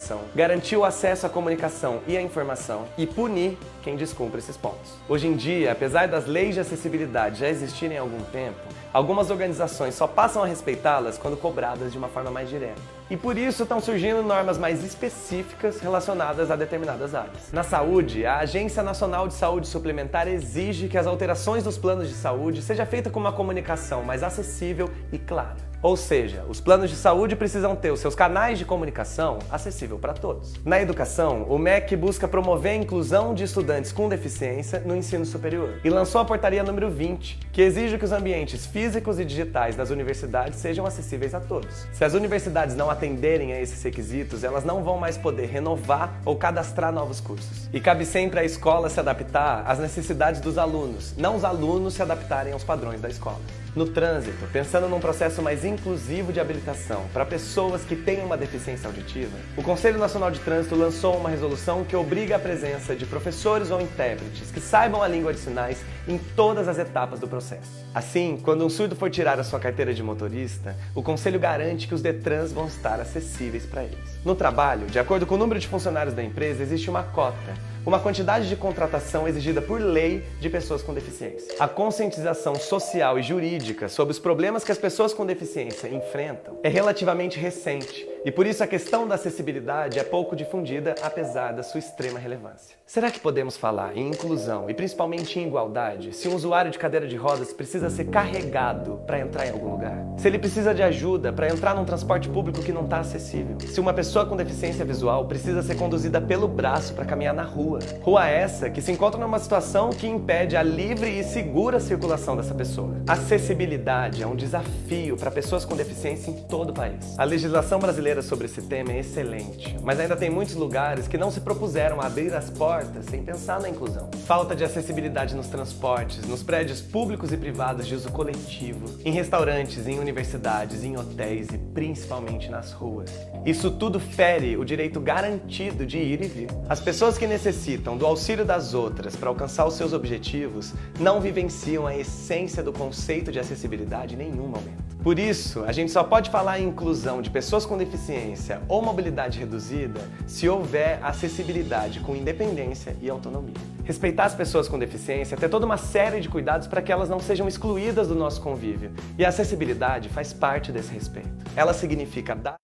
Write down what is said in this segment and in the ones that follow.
educação, garantir o acesso à comunicação e à informação e punir quem descumpre esses pontos. Hoje em dia, apesar das leis de acessibilidade já existirem há algum tempo, algumas organizações só passam a respeitá-las quando cobradas de uma forma mais direta. E por isso estão surgindo normas mais específicas relacionadas a determinadas áreas. Na saúde, a Agência Nacional de Saúde Suplementar exige que as alterações dos planos de saúde seja feita com uma comunicação mais acessível e clara. Ou seja, os planos de saúde precisam ter os seus canais de comunicação acessível para todos. Na educação, o MEC busca promover a inclusão de estudantes com deficiência no ensino superior e lançou a portaria número 20, que exige que os ambientes físicos e digitais das universidades sejam acessíveis a todos. Se as universidades não atenderem a esses requisitos, elas não vão mais poder renovar ou cadastrar novos cursos. E cabe sempre à escola se adaptar às necessidades dos alunos, não os alunos se adaptarem aos padrões da escola. No trânsito, pensando num processo mais inclusivo de habilitação para pessoas que têm uma deficiência auditiva, o Conselho Nacional de Trânsito lançou uma resolução que obriga a presença de professores ou intérpretes que saibam a língua de sinais em todas as etapas do processo. Assim, quando um surdo for tirar a sua carteira de motorista, o Conselho garante que os Detrans vão estar acessíveis para eles. No trabalho, de acordo com o número de funcionários da empresa, existe uma cota, uma quantidade de contratação exigida por lei de pessoas com deficiência. A conscientização social e jurídica sobre os problemas que as pessoas com deficiência enfrentam é relativamente recente e por isso a questão da acessibilidade é pouco difundida, apesar da sua extrema relevância. Será que podemos falar em inclusão e principalmente em igualdade se um usuário de cadeira de rodas precisa ser carregado para entrar em algum lugar? Se ele precisa de ajuda para entrar num transporte público que não está acessível? Se uma pessoa com deficiência visual precisa ser conduzida pelo braço para caminhar na rua? Rua essa que se encontra numa situação que impede a livre e segura circulação dessa pessoa. Acessibilidade é um desafio para pessoas com deficiência em todo o país. A legislação brasileira sobre esse tema é excelente, mas ainda tem muitos lugares que não se propuseram a abrir as portas sem pensar na inclusão. Falta de acessibilidade nos transportes, nos prédios públicos e privados de uso coletivo, em restaurantes, em universidades, em hotéis e principalmente nas ruas. Isso tudo fere o direito garantido de ir e vir. As pessoas que necessitam do auxílio das outras para alcançar os seus objetivos não vivenciam a essência do conceito de acessibilidade em nenhum momento. Por isso, a gente só pode falar em inclusão de pessoas com deficiência ou mobilidade reduzida se houver acessibilidade com independência e autonomia. Respeitar as pessoas com deficiência é ter toda uma série de cuidados para que elas não sejam excluídas do nosso convívio. E a acessibilidade faz parte desse respeito. Ela significa dar...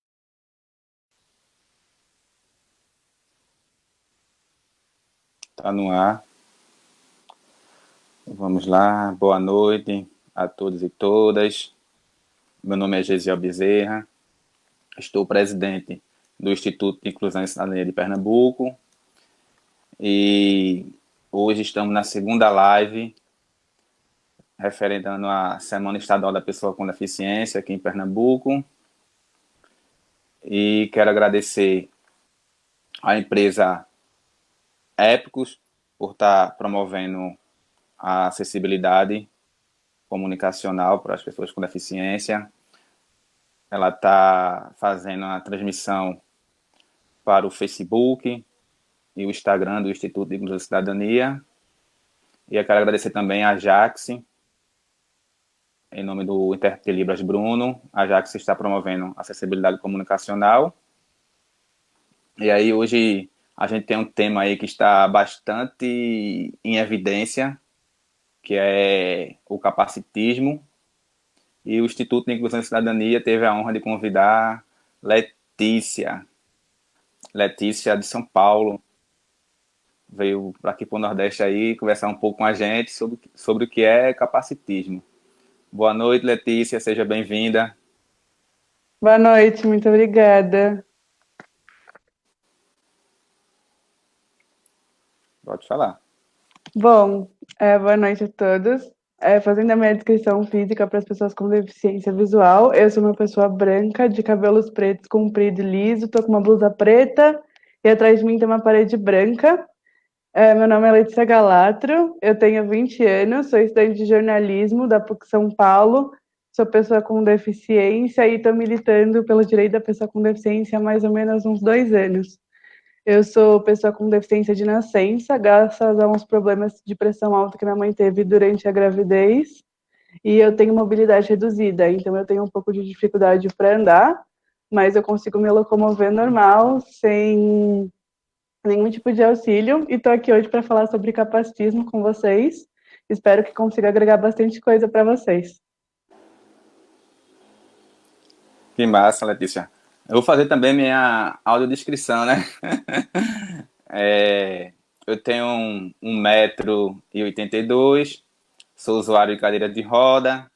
Tá no ar. Vamos lá. Boa noite a todos e todas. Meu nome é Gesiel Bezerra. Estou presidente do Instituto de Inclusão e Cidadania de Pernambuco. E hoje estamos na segunda live referendando a Semana Estadual da Pessoa com Deficiência aqui em Pernambuco. E quero agradecer à empresa Épicos por estar promovendo a acessibilidade comunicacional para as pessoas com deficiência. Ela está fazendo a transmissão para o Facebook e o Instagram do Instituto de Inclusão e Cidadania. E eu quero agradecer também a Jax, em nome do intérprete de Libras Bruno. A Jax está promovendo acessibilidade comunicacional. E aí hoje a gente tem um tema aí que está bastante em evidência, que é o capacitismo. E o Instituto de Inclusão e Cidadania teve a honra de convidar Letícia de São Paulo. Veio aqui para o Nordeste aí conversar um pouco com a gente sobre o que é capacitismo. Boa noite, Letícia, seja bem-vinda. Boa noite, muito obrigada. Pode falar. Bom, boa noite a todos. Fazendo a minha descrição física para as pessoas com deficiência visual, eu sou uma pessoa branca, de cabelos pretos, comprido e liso, estou com uma blusa preta e atrás de mim tem uma parede branca. Meu nome é Letícia Galatro, eu tenho 20 anos, sou estudante de jornalismo da PUC São Paulo, sou pessoa com deficiência e estou militando pelo direito da pessoa com deficiência há mais ou menos uns 2 anos. Eu sou pessoa com deficiência de nascença, graças a uns problemas de pressão alta que minha mãe teve durante a gravidez, e eu tenho mobilidade reduzida, então eu tenho um pouco de dificuldade para andar, mas eu consigo me locomover normal, sem nenhum tipo de auxílio, e estou aqui hoje para falar sobre capacitismo com vocês. Espero que consiga agregar bastante coisa para vocês. Que massa, Letícia. Eu vou fazer também minha audiodescrição, né? Eu tenho 1,82 m, sou usuário de cadeira de roda,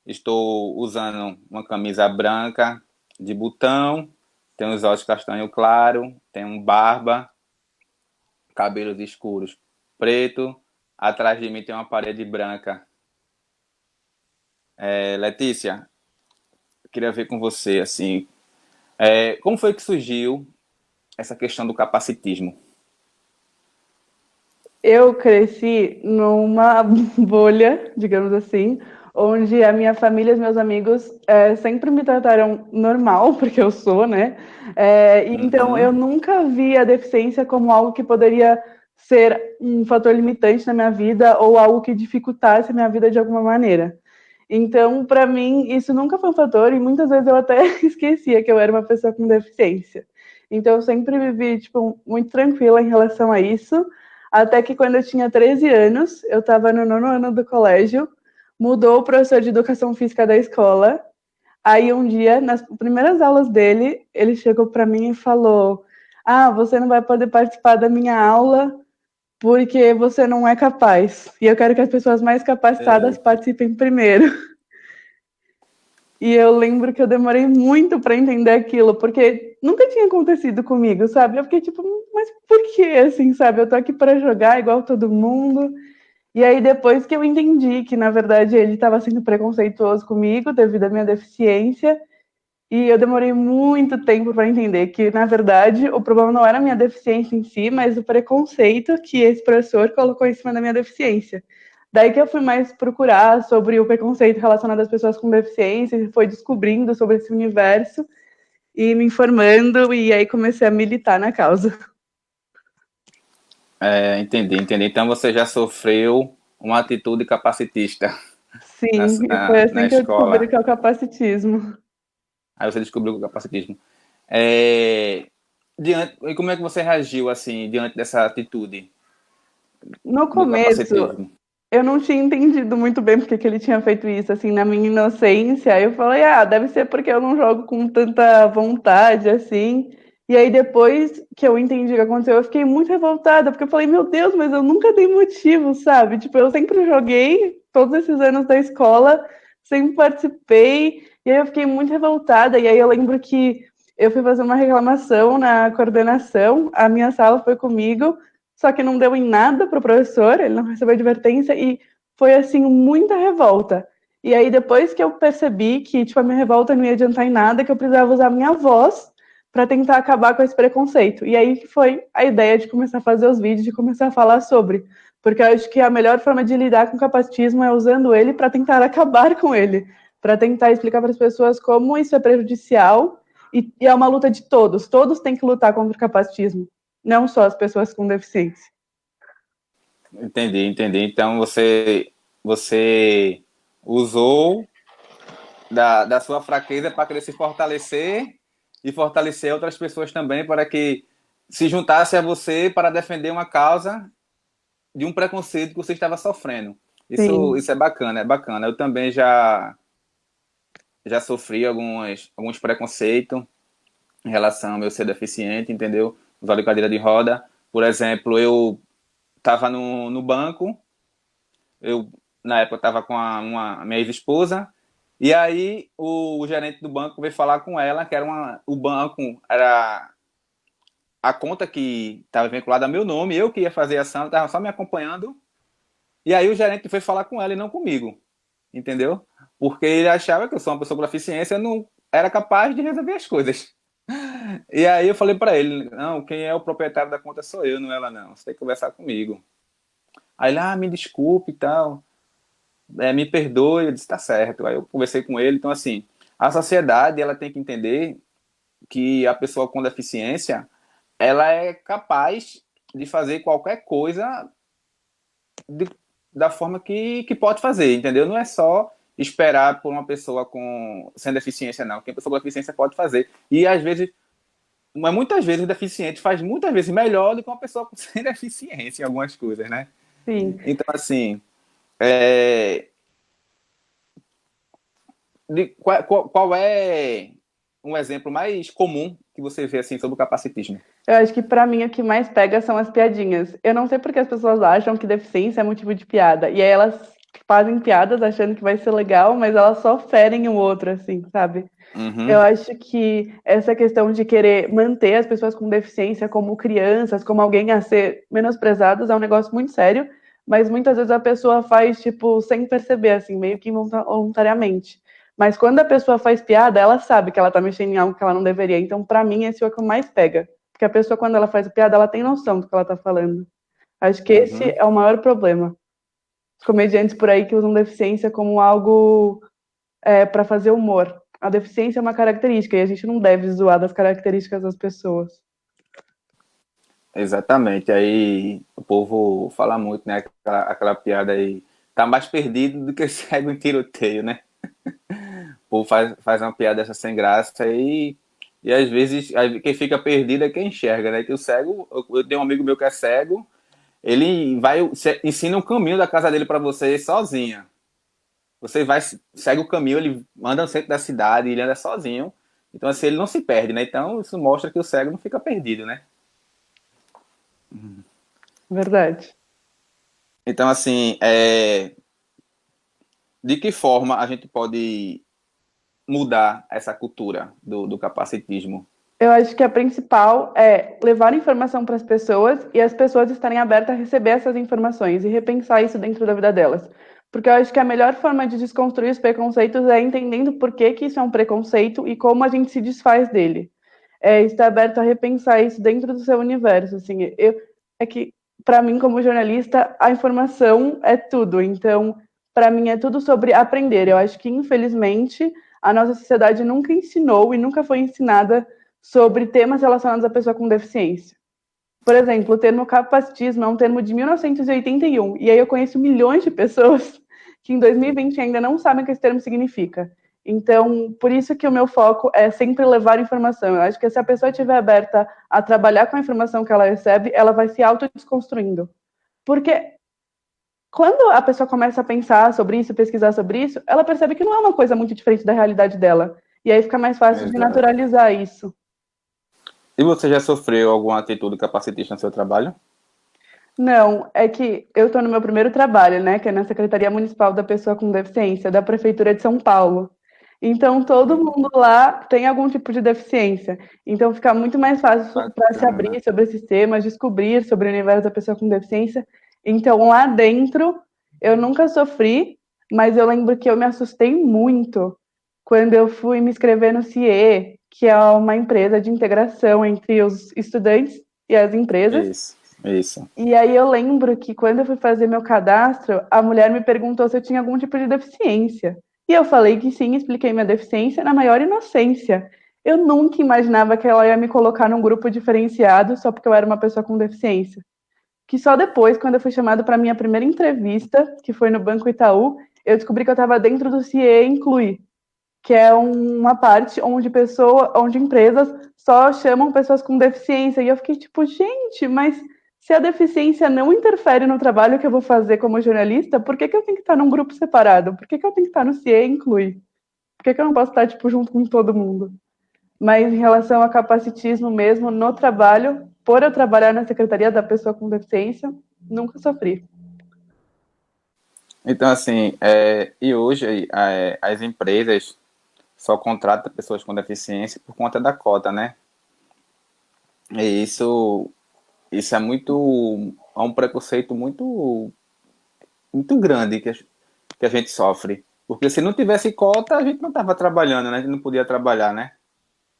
estou usando uma camisa branca de botão, tenho os olhos castanho claro, tenho barba, cabelos escuros preto, atrás de mim tem uma parede branca. Letícia, eu queria ver com você, assim, como foi que surgiu essa questão do capacitismo? Eu cresci numa bolha, digamos assim, onde a minha família e os meus amigos sempre me trataram normal, porque eu sou, né? Então, eu Uhum. nunca vi a deficiência como algo que poderia ser um fator limitante na minha vida ou algo que dificultasse a minha vida de alguma maneira. Então, para mim, isso nunca foi um fator e muitas vezes eu até esquecia que eu era uma pessoa com deficiência. Então, eu sempre vivi, tipo, muito tranquila em relação a isso. Até que quando eu tinha 13 anos, eu estava no 9º ano do colégio, mudou o professor de educação física da escola. Aí um dia, nas primeiras aulas dele, ele chegou para mim e falou: "Ah, você não vai poder participar da minha aula porque você não é capaz. E eu quero que as pessoas mais capacitadas Eita. participem primeiro." E eu lembro que eu demorei muito para entender aquilo, porque nunca tinha acontecido comigo, sabe? Eu fiquei tipo, mas por que assim, sabe? Eu tô aqui para jogar igual todo mundo. E aí depois que eu entendi que na verdade ele estava sendo preconceituoso comigo devido à minha deficiência, e eu demorei muito tempo para entender que na verdade o problema não era a minha deficiência em si, mas o preconceito que esse professor colocou em cima da minha deficiência. Daí que eu fui mais procurar sobre o preconceito relacionado às pessoas com deficiência, e foi descobrindo sobre esse universo e me informando, e aí comecei a militar na causa. Entendi. Então você já sofreu uma atitude capacitista na, Sim, e foi na, assim na que eu descobri escola. que é o capacitismo. Aí você descobriu o capacitismo. É, e como é que você reagiu assim diante dessa atitude No do começo, capacitismo? eu não tinha entendido muito bem porque que ele tinha feito isso, assim, na minha inocência. Eu falei, ah, deve ser porque eu não jogo com tanta vontade, assim. E aí, depois que eu entendi o que aconteceu, eu fiquei muito revoltada, porque eu falei, meu Deus, mas eu nunca dei motivo, sabe? Tipo, eu sempre joguei todos esses anos da escola, sempre participei, e aí eu fiquei muito revoltada. E aí eu lembro que eu fui fazer uma reclamação na coordenação, a minha sala foi comigo, só que não deu em nada pro professor, ele não recebeu advertência e foi assim muita revolta. E aí depois que eu percebi que tipo a minha revolta não ia adiantar em nada, que eu precisava usar a minha voz para tentar acabar com esse preconceito. E aí que foi a ideia de começar a fazer os vídeos, de começar a falar sobre, porque eu acho que a melhor forma de lidar com o capacitismo é usando ele para tentar acabar com ele, para tentar explicar para as pessoas como isso é prejudicial e é uma luta de todos. Todos têm que lutar contra o capacitismo, não só as pessoas com deficiência. Entendi. Então você usou da sua fraqueza para querer se fortalecer e fortalecer outras pessoas também para que se juntasse a você para defender uma causa de um preconceito que você estava sofrendo. Sim, Isso é bacana. Eu também já sofri alguns preconceitos em relação ao meu ser deficiente, entendeu? Usar cadeira de roda. Por exemplo, eu estava no banco, eu na época estava com uma minha ex-esposa, e aí o gerente do banco veio falar com ela que o banco era a conta que estava vinculada ao meu nome, eu que ia fazer a ação, estava só me acompanhando, e aí o gerente foi falar com ela e não comigo, entendeu? Porque ele achava que eu sou uma pessoa com deficiência, eu não era capaz de resolver as coisas. E aí eu falei para ele, não, quem é o proprietário da conta sou eu, não é ela não, você tem que conversar comigo. Aí ele, me desculpe e tal, me perdoe, eu disse, tá certo. Aí eu conversei com ele, então assim, a sociedade ela tem que entender que a pessoa com deficiência, ela é capaz de fazer qualquer coisa de, da forma que pode fazer, entendeu? Não é só esperar por uma pessoa sem deficiência, não. Que a pessoa com deficiência pode fazer. E às vezes, mas muitas vezes o deficiente faz muitas vezes melhor do que uma pessoa sem deficiência em algumas coisas, né? Sim. Então, assim, é, qual é um exemplo mais comum que você vê assim sobre o capacitismo? Eu acho que pra mim o que mais pega são as piadinhas. Eu não sei porque as pessoas acham que deficiência é motivo de piada. E aí elas fazem piadas achando que vai ser legal, mas elas só ferem o outro, assim, sabe? Eu Uhum, acho que essa questão de querer manter as pessoas com deficiência como crianças, como alguém a ser menosprezados, é um negócio muito sério, mas muitas vezes a pessoa faz, tipo, sem perceber, assim, meio que voluntariamente. Mas quando a pessoa faz piada, ela sabe que ela tá mexendo em algo que ela não deveria. Então, pra mim, esse é o que mais pega. Porque a pessoa, quando ela faz piada, ela tem noção do que ela tá falando. Acho que esse uhum. é o maior problema. Os comediantes por aí que usam deficiência como algo para fazer humor. A deficiência é uma característica e a gente não deve zoar das características das pessoas. Exatamente. Aí o povo fala muito, né? Aquela piada aí. Tá mais perdido do que cego em tiroteio, né? O povo faz uma piada dessa sem graça aí. E às vezes quem fica perdido é quem enxerga, né? Que o cego, eu tenho um amigo meu que é cego, ele ensina um caminho da casa dele para você sozinha. Você vai, segue o caminho, ele anda no centro da cidade, ele anda sozinho. Então, assim, ele não se perde, né? Então, isso mostra que o cego não fica perdido, né? Verdade. Então, assim, de que forma a gente pode mudar essa cultura do capacitismo? Eu acho que a principal é levar informação para as pessoas e as pessoas estarem abertas a receber essas informações e repensar isso dentro da vida delas. Porque eu acho que a melhor forma de desconstruir os preconceitos é entendendo por que que isso é um preconceito e como a gente se desfaz dele. É estar aberto a repensar isso dentro do seu universo. Assim, é que, para mim, como jornalista, a informação é tudo. Então, para mim, é tudo sobre aprender. Eu acho que, infelizmente, a nossa sociedade nunca ensinou e nunca foi ensinada sobre temas relacionados à pessoa com deficiência. Por exemplo, o termo capacitismo é um termo de 1981, e aí eu conheço milhões de pessoas que em 2020 ainda não sabem o que esse termo significa. Então, por isso que o meu foco é sempre levar informação. Eu acho que se a pessoa estiver aberta a trabalhar com a informação que ela recebe, ela vai se autodesconstruindo. Porque quando a pessoa começa a pensar sobre isso, pesquisar sobre isso, ela percebe que não é uma coisa muito diferente da realidade dela. E aí fica mais fácil de Exato. naturalizar isso. E você já sofreu alguma atitude capacitista no seu trabalho? Não, é que eu estou no meu primeiro trabalho, né, que é na Secretaria Municipal da Pessoa com Deficiência, da Prefeitura de São Paulo. Então, todo mundo lá tem algum tipo de deficiência. Então, fica muito mais fácil para se Bacana. abrir sobre esses temas, descobrir sobre o universo da pessoa com deficiência. Então, lá dentro, eu nunca sofri, mas eu lembro que eu me assustei muito quando eu fui me inscrever no CIE, que é uma empresa de integração entre os estudantes e as empresas. Isso, isso. E aí eu lembro que quando eu fui fazer meu cadastro, a mulher me perguntou se eu tinha algum tipo de deficiência. E eu falei que sim, expliquei minha deficiência na maior inocência. Eu nunca imaginava que ela ia me colocar num grupo diferenciado só porque eu era uma pessoa com deficiência. Que só depois, quando eu fui chamada para minha primeira entrevista, que foi no Banco Itaú, eu descobri que eu estava dentro do CIE Inclui, que é uma parte onde empresas só chamam pessoas com deficiência. E eu fiquei tipo, gente, mas se a deficiência não interfere no trabalho que eu vou fazer como jornalista, por que que eu tenho que estar num grupo separado? Por que que eu tenho que estar no CIE Inclui? Por que que eu não posso estar tipo junto com todo mundo? Mas em relação a capacitismo mesmo no trabalho, por eu trabalhar na Secretaria da Pessoa com Deficiência, nunca sofri. Então, assim, e hoje as empresas só contratam pessoas com deficiência por conta da cota, né? E isso é um preconceito muito grande que a gente sofre. Porque se não tivesse cota, a gente não estava trabalhando, né? A gente não podia trabalhar, né?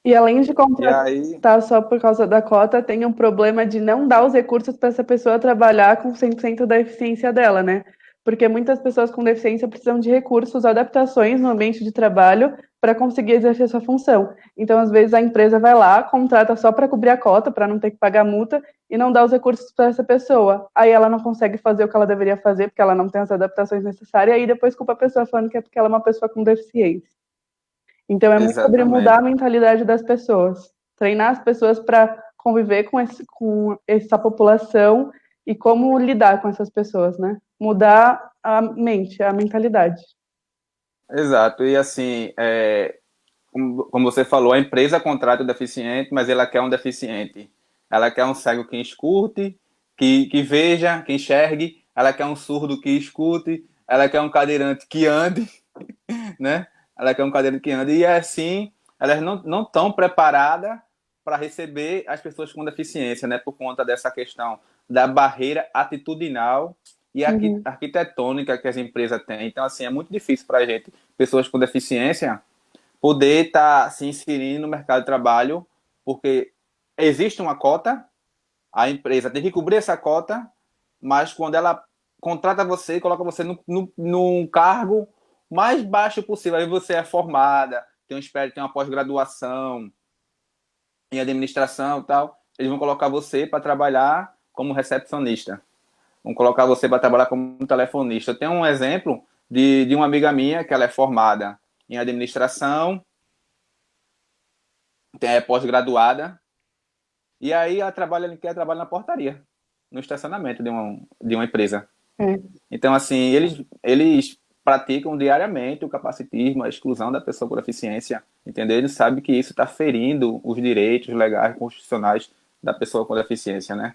E além de E aí, contratar só por causa da cota, tem um problema de não dar os recursos para essa pessoa trabalhar com 100% da eficiência dela, né? Porque muitas pessoas com deficiência precisam de recursos, adaptações no ambiente de trabalho para conseguir exercer sua função. Então, às vezes, a empresa vai lá, contrata só para cobrir a cota, para não ter que pagar multa, e não dá os recursos para essa pessoa. Aí ela não consegue fazer o que ela deveria fazer, porque ela não tem as adaptações necessárias, e aí depois culpa a pessoa falando que é porque ela é uma pessoa com deficiência. Então, é muito sobre mudar a Exatamente. mentalidade das pessoas. Treinar as pessoas para conviver com essa população e como lidar com essas pessoas, né? Mudar a mente, a mentalidade. Exato. E assim, como você falou, a empresa contrata o deficiente, mas ela quer um deficiente. Ela quer um cego que escute, que veja, que enxergue. Ela quer um surdo que escute. Ela quer um cadeirante que ande, né? Ela quer um cadeirante que ande. E assim, elas não estão preparadas para receber as pessoas com deficiência, né? Por conta dessa questão da barreira atitudinal e Uhum. arquitetônica que as empresas têm. Então, assim, é muito difícil para a gente, pessoas com deficiência, poder estar se inserindo no mercado de trabalho, porque existe uma cota, a empresa tem que cobrir essa cota, mas quando ela contrata você, coloca você num cargo mais baixo possível, aí você é formada, tem uma pós-graduação em administração e tal, eles vão colocar você para trabalhar como recepcionista, vão colocar você para trabalhar como telefonista. Eu tenho um exemplo de uma amiga minha que ela é formada em administração, é pós-graduada, e aí ela quer trabalhar na portaria, no estacionamento de uma empresa. É. Então, assim, eles praticam diariamente o capacitismo, a exclusão da pessoa com deficiência, entendeu? Eles sabem que isso está ferindo os direitos legais constitucionais da pessoa com deficiência, né?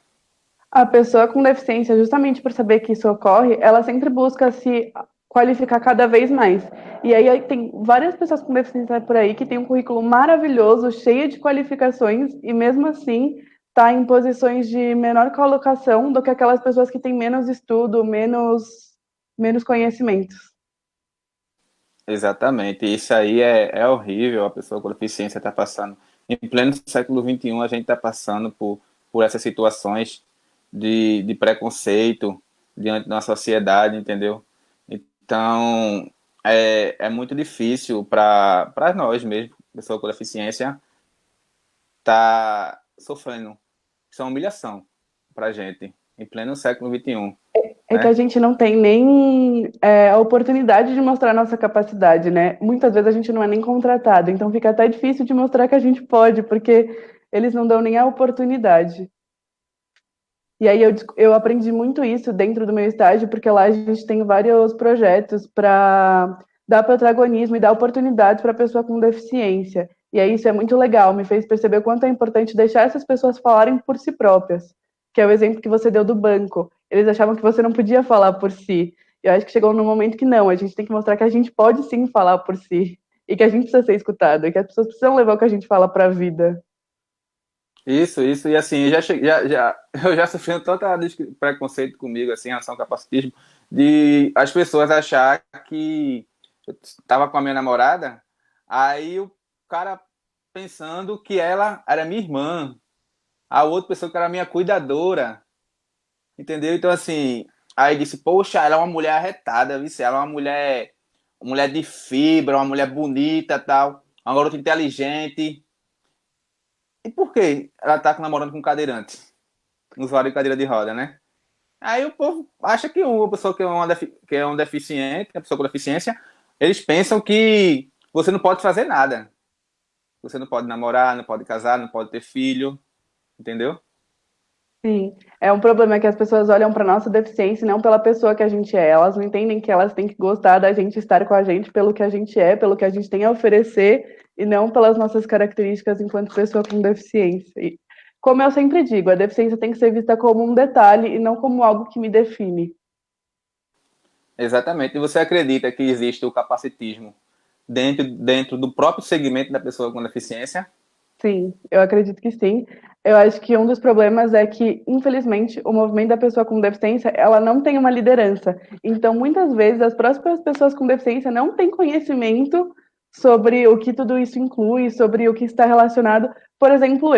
A pessoa com deficiência, justamente por saber que isso ocorre, ela sempre busca se qualificar cada vez mais. E aí tem várias pessoas com deficiência por aí que têm um currículo maravilhoso, cheio de qualificações, e mesmo assim está em posições de menor colocação do que aquelas pessoas que têm menos estudo, menos conhecimentos. Exatamente. Isso aí é horrível, a pessoa com deficiência está passando. Em pleno século XXI, a gente está passando por essas situações de preconceito diante da sociedade, entendeu? Então, é muito difícil para nós mesmo, pessoa com deficiência, tá sofrendo. Isso é uma humilhação para a gente, em pleno século XXI, É que a né? gente não tem nem a oportunidade de mostrar nossa capacidade, né? Muitas vezes a gente não é nem contratado, então fica até difícil de mostrar que a gente pode, porque eles não dão nem a oportunidade. E aí eu aprendi muito isso dentro do meu estágio, porque lá a gente tem vários projetos para dar protagonismo e dar oportunidades para a pessoa com deficiência. E aí isso é muito legal, me fez perceber o quanto é importante deixar essas pessoas falarem por si próprias, que é o exemplo que você deu do banco. Eles achavam que você não podia falar por si. Eu acho que chegou num momento que não, a gente tem que mostrar que a gente pode sim falar por si, e que a gente precisa ser escutado, e que as pessoas precisam levar o que a gente fala para a vida. Isso, e assim, eu já sofri tanto preconceito comigo, assim, em relação ao capacitismo, de as pessoas achar que eu estava com a minha namorada, aí o cara pensando que ela era minha irmã, a outra pessoa que era minha cuidadora, entendeu? Então, assim, aí disse, poxa, ela é uma mulher arretada, viu? Ela é uma mulher de fibra, uma mulher bonita, tal, uma garota inteligente. E por que ela tá namorando com um cadeirante? Um usuário de cadeira de roda, né? Aí o povo acha que uma pessoa que é um deficiente, uma pessoa com deficiência, eles pensam que você não pode fazer nada. Você não pode namorar, não pode casar, não pode ter filho, entendeu? Sim, é um problema que as pessoas olham para nossa deficiência e não pela pessoa que a gente é. Elas não entendem que elas têm que gostar da gente, estar com a gente pelo que a gente é, pelo que a gente tem a oferecer e não pelas nossas características enquanto pessoa com deficiência. E, como eu sempre digo, a deficiência tem que ser vista como um detalhe e não como algo que me define. Exatamente. E você acredita que existe o capacitismo dentro do próprio segmento da pessoa com deficiência? Sim, eu acredito que sim. Eu acho que um dos problemas é que, infelizmente, o movimento da pessoa com deficiência, ela não tem uma liderança. Então, muitas vezes, as próprias pessoas com deficiência não têm conhecimento sobre o que tudo isso inclui, sobre o que está relacionado. Por exemplo,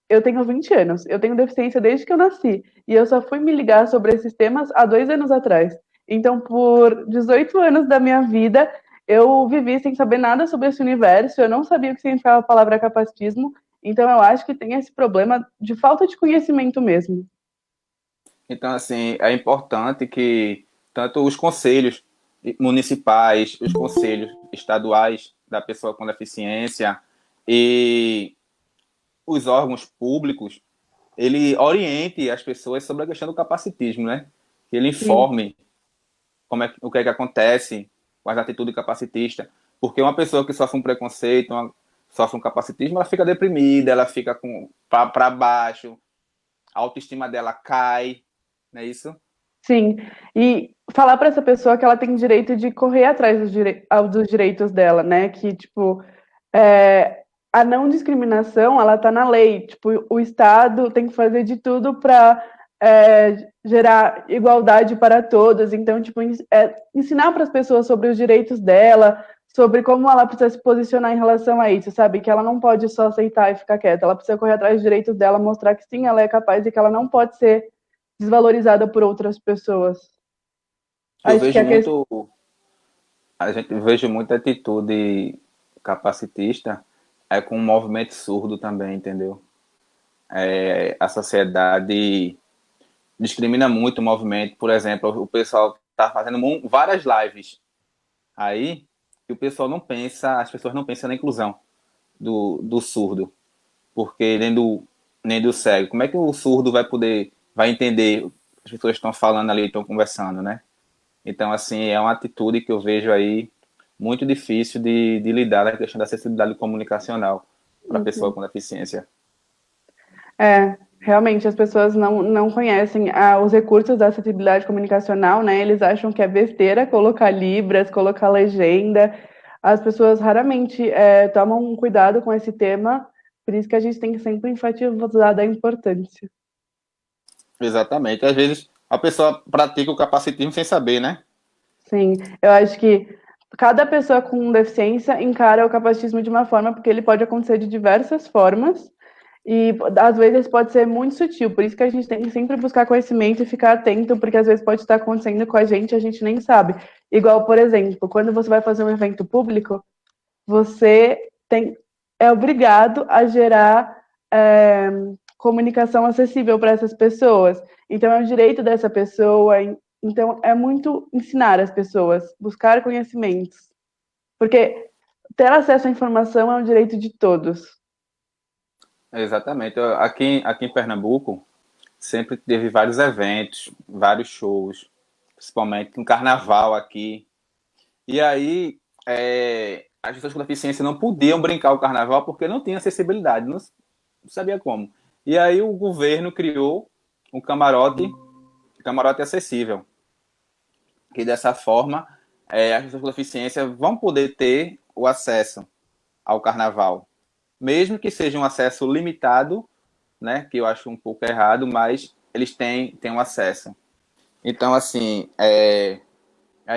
eu tenho 20 anos, eu tenho deficiência desde que eu nasci, e eu só fui me ligar sobre esses temas há 2 anos atrás. Então, por 18 anos da minha vida, eu vivi sem saber nada sobre esse universo, eu não sabia o que significava a palavra capacitismo, então eu acho que tem esse problema de falta de conhecimento mesmo. Então, assim, é importante que tanto os conselhos municipais, os conselhos estaduais da pessoa com deficiência e os órgãos públicos, ele oriente as pessoas sobre a questão do capacitismo, né? Que ele Sim, informe o que é que acontece com as atitudes capacitistas. Porque uma pessoa que sofre um preconceito, sofre um capacitismo, ela fica deprimida, ela fica para baixo, a autoestima dela cai, não é isso? sim. E falar para essa pessoa que ela tem direito de correr atrás dos direitos dela, né? Que, tipo, é, a não discriminação, ela tá na lei. Tipo, o Estado tem que fazer de tudo para gerar igualdade para todos. Então, tipo, ensinar para as pessoas sobre os direitos dela, sobre como ela precisa se posicionar em relação a isso, sabe? Que ela não pode só aceitar e ficar quieta. Ela precisa correr atrás dos direitos dela, mostrar que sim, ela é capaz e que ela não pode ser desvalorizada por outras pessoas. Eu Acho que vejo a questão. muito, a gente vejo muita atitude capacitista com um movimento surdo também, entendeu? A sociedade discrimina muito o movimento. Por exemplo, o pessoal está fazendo várias lives aí e o pessoal não pensa, as pessoas não pensam na inclusão do surdo, porque nem do cego. Como é que o surdo vai entender as pessoas estão falando ali, estão conversando, né? Então, assim, é uma atitude que eu vejo aí muito difícil de lidar na questão da acessibilidade comunicacional para a pessoa Uhum. com deficiência. Realmente as pessoas não conhecem os recursos da acessibilidade comunicacional, né? Eles acham que é besteira colocar libras, colocar legenda. As pessoas raramente tomam um cuidado com esse tema, por isso que a gente tem que sempre enfatizar a importância. Exatamente. Às vezes a pessoa pratica o capacitismo sem saber, né? Sim, eu acho que cada pessoa com deficiência encara o capacitismo de uma forma, porque ele pode acontecer de diversas formas. E às vezes pode ser muito sutil, por isso que a gente tem que sempre buscar conhecimento e ficar atento, porque às vezes pode estar acontecendo com a gente nem sabe. Igual, por exemplo, quando você vai fazer um evento público, você é obrigado a gerar comunicação acessível para essas pessoas. Então, é o direito dessa pessoa. Então, é muito ensinar as pessoas, buscar conhecimentos. Porque ter acesso à informação é um direito de todos. Exatamente. Aqui em Pernambuco sempre teve vários eventos, vários shows, principalmente no carnaval aqui. E aí as pessoas com deficiência não podiam brincar o carnaval porque não tinha acessibilidade, não sabia como. E aí o governo criou um camarote acessível, que dessa forma as pessoas com deficiência vão poder ter o acesso ao carnaval, mesmo que seja um acesso limitado, né, que eu acho um pouco errado, mas eles têm um acesso. Então, assim, é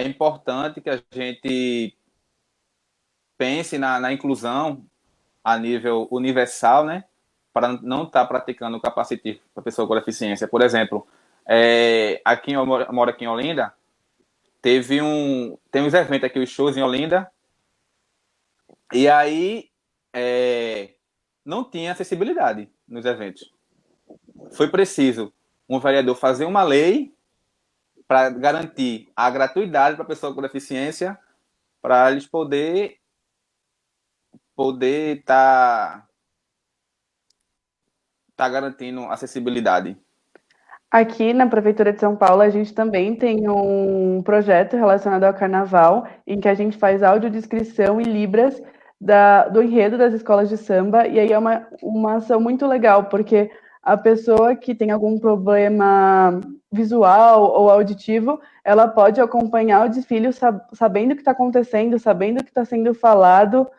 importante que a gente pense na inclusão a nível universal, né, para não estar praticando o capacitismo para pessoa com deficiência. Por exemplo, aqui eu moro aqui em Olinda, tem uns eventos aqui, os shows em Olinda, e aí não tinha acessibilidade nos eventos. Foi preciso um vereador fazer uma lei para garantir a gratuidade para a pessoa com deficiência, para eles poder tá garantindo acessibilidade. Aqui na Prefeitura de São Paulo, a gente também tem um projeto relacionado ao carnaval, em que a gente faz audiodescrição e libras do enredo das escolas de samba, e aí é uma ação muito legal, porque a pessoa que tem algum problema visual ou auditivo, ela pode acompanhar o desfile sabendo o que está acontecendo, sabendo o que está sendo falado,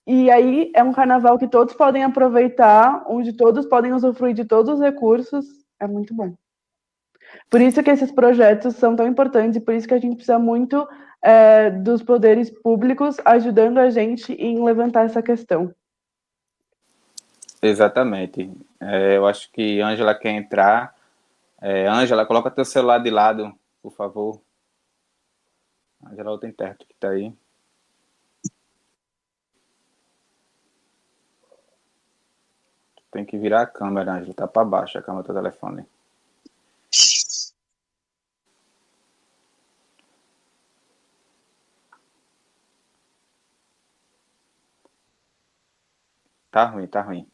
e aí é um carnaval que todos podem aproveitar, onde todos podem usufruir de todos os recursos, é muito bom. Por isso que esses projetos são tão importantes e por isso que a gente precisa muito dos poderes públicos ajudando a gente em levantar essa questão. Exatamente. Eu acho que Ângela quer entrar. Ângela, coloca teu celular de lado, por favor. A Geralda tem intérprete que tá aí. Tem que virar a câmera, Ângelo. Tá para baixo a câmera do telefone. Tá ruim, tá ruim.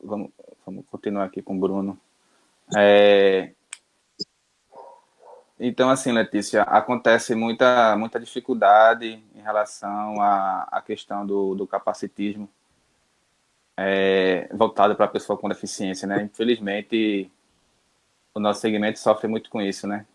Vamos continuar aqui com o Bruno. Então, assim, Letícia, acontece muita dificuldade em relação à questão do capacitismo voltado para a pessoa com deficiência, né? Infelizmente, o nosso segmento sofre muito com isso, né?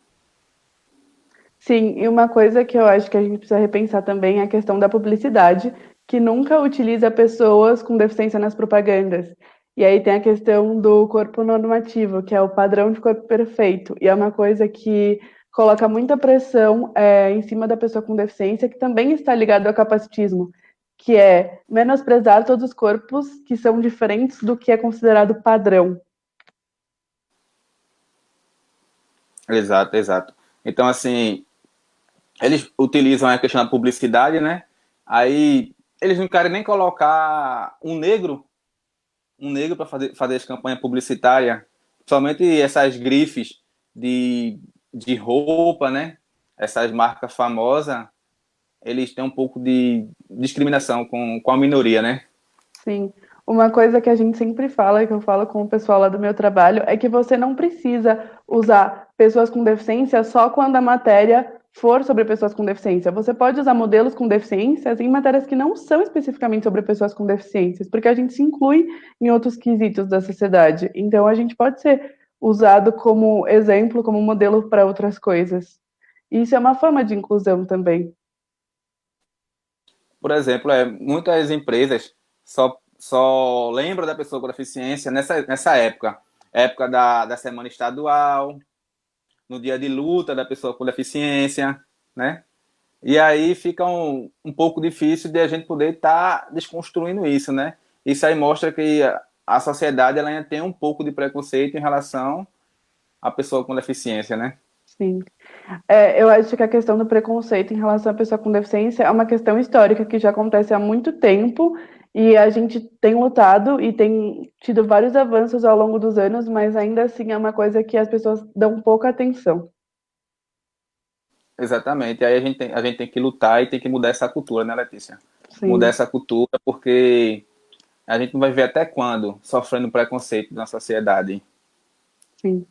Sim, e uma coisa que eu acho que a gente precisa repensar também é a questão da publicidade, que nunca utiliza pessoas com deficiência nas propagandas. E aí tem a questão do corpo normativo, que é o padrão de corpo perfeito. E é uma coisa que coloca muita pressão em cima da pessoa com deficiência, que também está ligado ao capacitismo, que é menosprezar todos os corpos que são diferentes do que é considerado padrão. Exato, exato. Então, assim, eles utilizam a questão da publicidade, né? Aí eles não querem nem colocar um negro para fazer essa campanha publicitária, somente essas grifes de roupa, né? Essas marcas famosas, eles têm um pouco de discriminação com a minoria, né? Sim. Uma coisa que a gente sempre fala, e que eu falo com o pessoal lá do meu trabalho, é que você não precisa usar pessoas com deficiência só quando a matéria for sobre pessoas com deficiência. Você pode usar modelos com deficiências em matérias que não são especificamente sobre pessoas com deficiências, porque a gente se inclui em outros quesitos da sociedade. Então, a gente pode ser usado como exemplo, como modelo para outras coisas. E isso é uma forma de inclusão também. Por exemplo, muitas empresas só lembram da pessoa com deficiência nessa época. Época da semana estadual, no dia de luta da pessoa com deficiência, né? E aí fica um pouco difícil de a gente poder estar desconstruindo isso, né? Isso aí mostra que a sociedade ela ainda tem um pouco de preconceito em relação à pessoa com deficiência, né? Sim. Eu acho que a questão do preconceito em relação à pessoa com deficiência é uma questão histórica que já acontece há muito tempo e a gente tem lutado e tem tido vários avanços ao longo dos anos, mas ainda assim é uma coisa que as pessoas dão pouca atenção. Exatamente. Aí a gente tem que lutar e tem que mudar essa cultura, né, Letícia? Mudar Sim, essa cultura porque a gente não vai ver até quando sofrendo preconceito na sociedade. sim.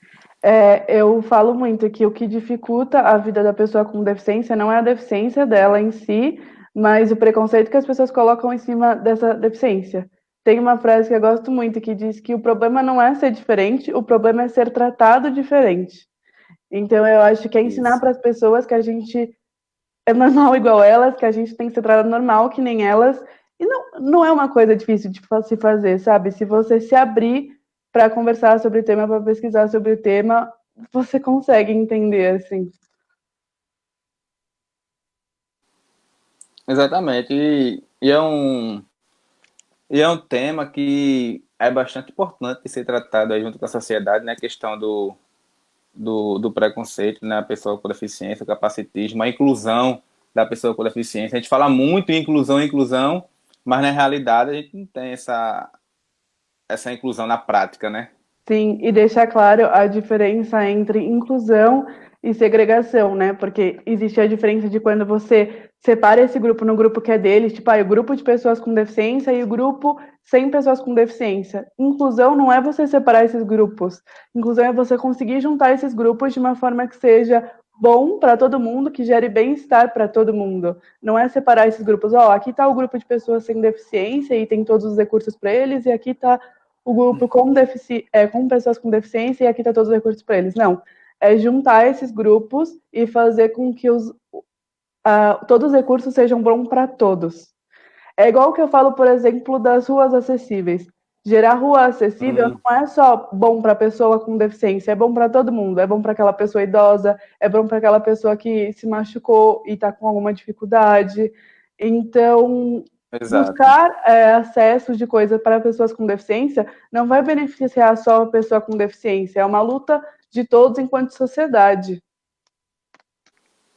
Eu falo muito que o que dificulta a vida da pessoa com deficiência não é a deficiência dela em si, mas o preconceito que as pessoas colocam em cima dessa deficiência. Tem uma frase que eu gosto muito que diz que o problema não é ser diferente, o problema é ser tratado diferente. Então, eu acho que é ensinar Isso. para as pessoas que a gente é normal igual elas, que a gente tem que ser tratado normal que nem elas. E não é uma coisa difícil de se fazer, sabe? Se você se abrir para conversar sobre o tema, para pesquisar sobre o tema, você consegue entender, assim. Exatamente. E é um tema que é bastante importante de ser tratado aí junto com a sociedade, né? A questão do preconceito, né? A pessoa com deficiência, o capacitismo, a inclusão da pessoa com deficiência. A gente fala muito em inclusão, mas na realidade a gente não tem essa inclusão na prática, né? Sim, e deixar claro a diferença entre inclusão e segregação, né? Porque existe a diferença de quando você separa esse grupo no grupo que é deles, tipo, o grupo de pessoas com deficiência e o grupo sem pessoas com deficiência. Inclusão não é você separar esses grupos. Inclusão é você conseguir juntar esses grupos de uma forma que seja bom para todo mundo, que gere bem-estar para todo mundo. Não é separar esses grupos, aqui está o grupo de pessoas sem deficiência e tem todos os recursos para eles, e aqui está o grupo com pessoas com deficiência e aqui está todos os recursos para eles. Não. É juntar esses grupos e fazer com que todos os recursos sejam bons para todos. É igual que eu falo, por exemplo, das ruas acessíveis. Gerar rua acessível Hum, não é só bom para a pessoa com deficiência, é bom para todo mundo. É bom para aquela pessoa idosa, é bom para aquela pessoa que se machucou e está com alguma dificuldade. Então, exato. buscar acesso de coisas para pessoas com deficiência não vai beneficiar só a pessoa com deficiência, é uma luta de todos enquanto sociedade.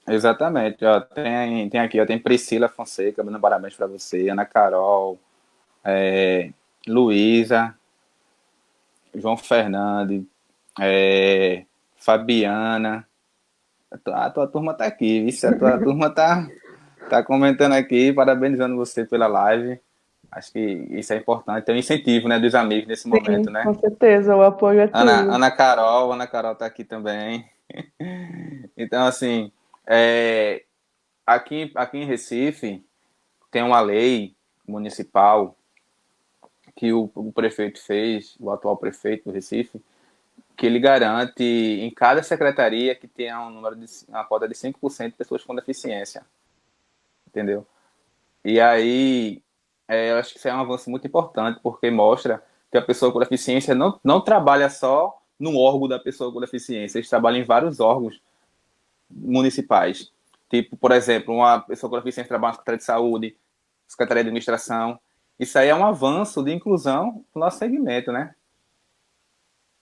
Exatamente. Ó, tem aqui, ó, tem Priscila Fonseca, dando parabéns para você, Ana Carol, é, Luísa, João Fernandes, Fabiana. A tua turma tá aqui, viu? A tua turma tá comentando aqui, parabenizando você pela live. Acho que isso é importante. Tem um incentivo, né, dos amigos nesse momento, Sim, né? com certeza, o apoio é tudo. Ana Carol tá aqui também. Então, assim, é, aqui em Recife tem uma lei municipal que o prefeito fez, o atual prefeito do Recife, que ele garante em cada secretaria que tenha uma cota de 5% de pessoas com deficiência, entendeu? E aí, eu acho que isso é um avanço muito importante, porque mostra que a pessoa com deficiência não trabalha só no órgão da pessoa com deficiência, eles trabalham em vários órgãos municipais. Tipo, por exemplo, uma pessoa com deficiência trabalha na Secretaria de Saúde, Secretaria de Administração. Isso aí é um avanço de inclusão no nosso segmento, né?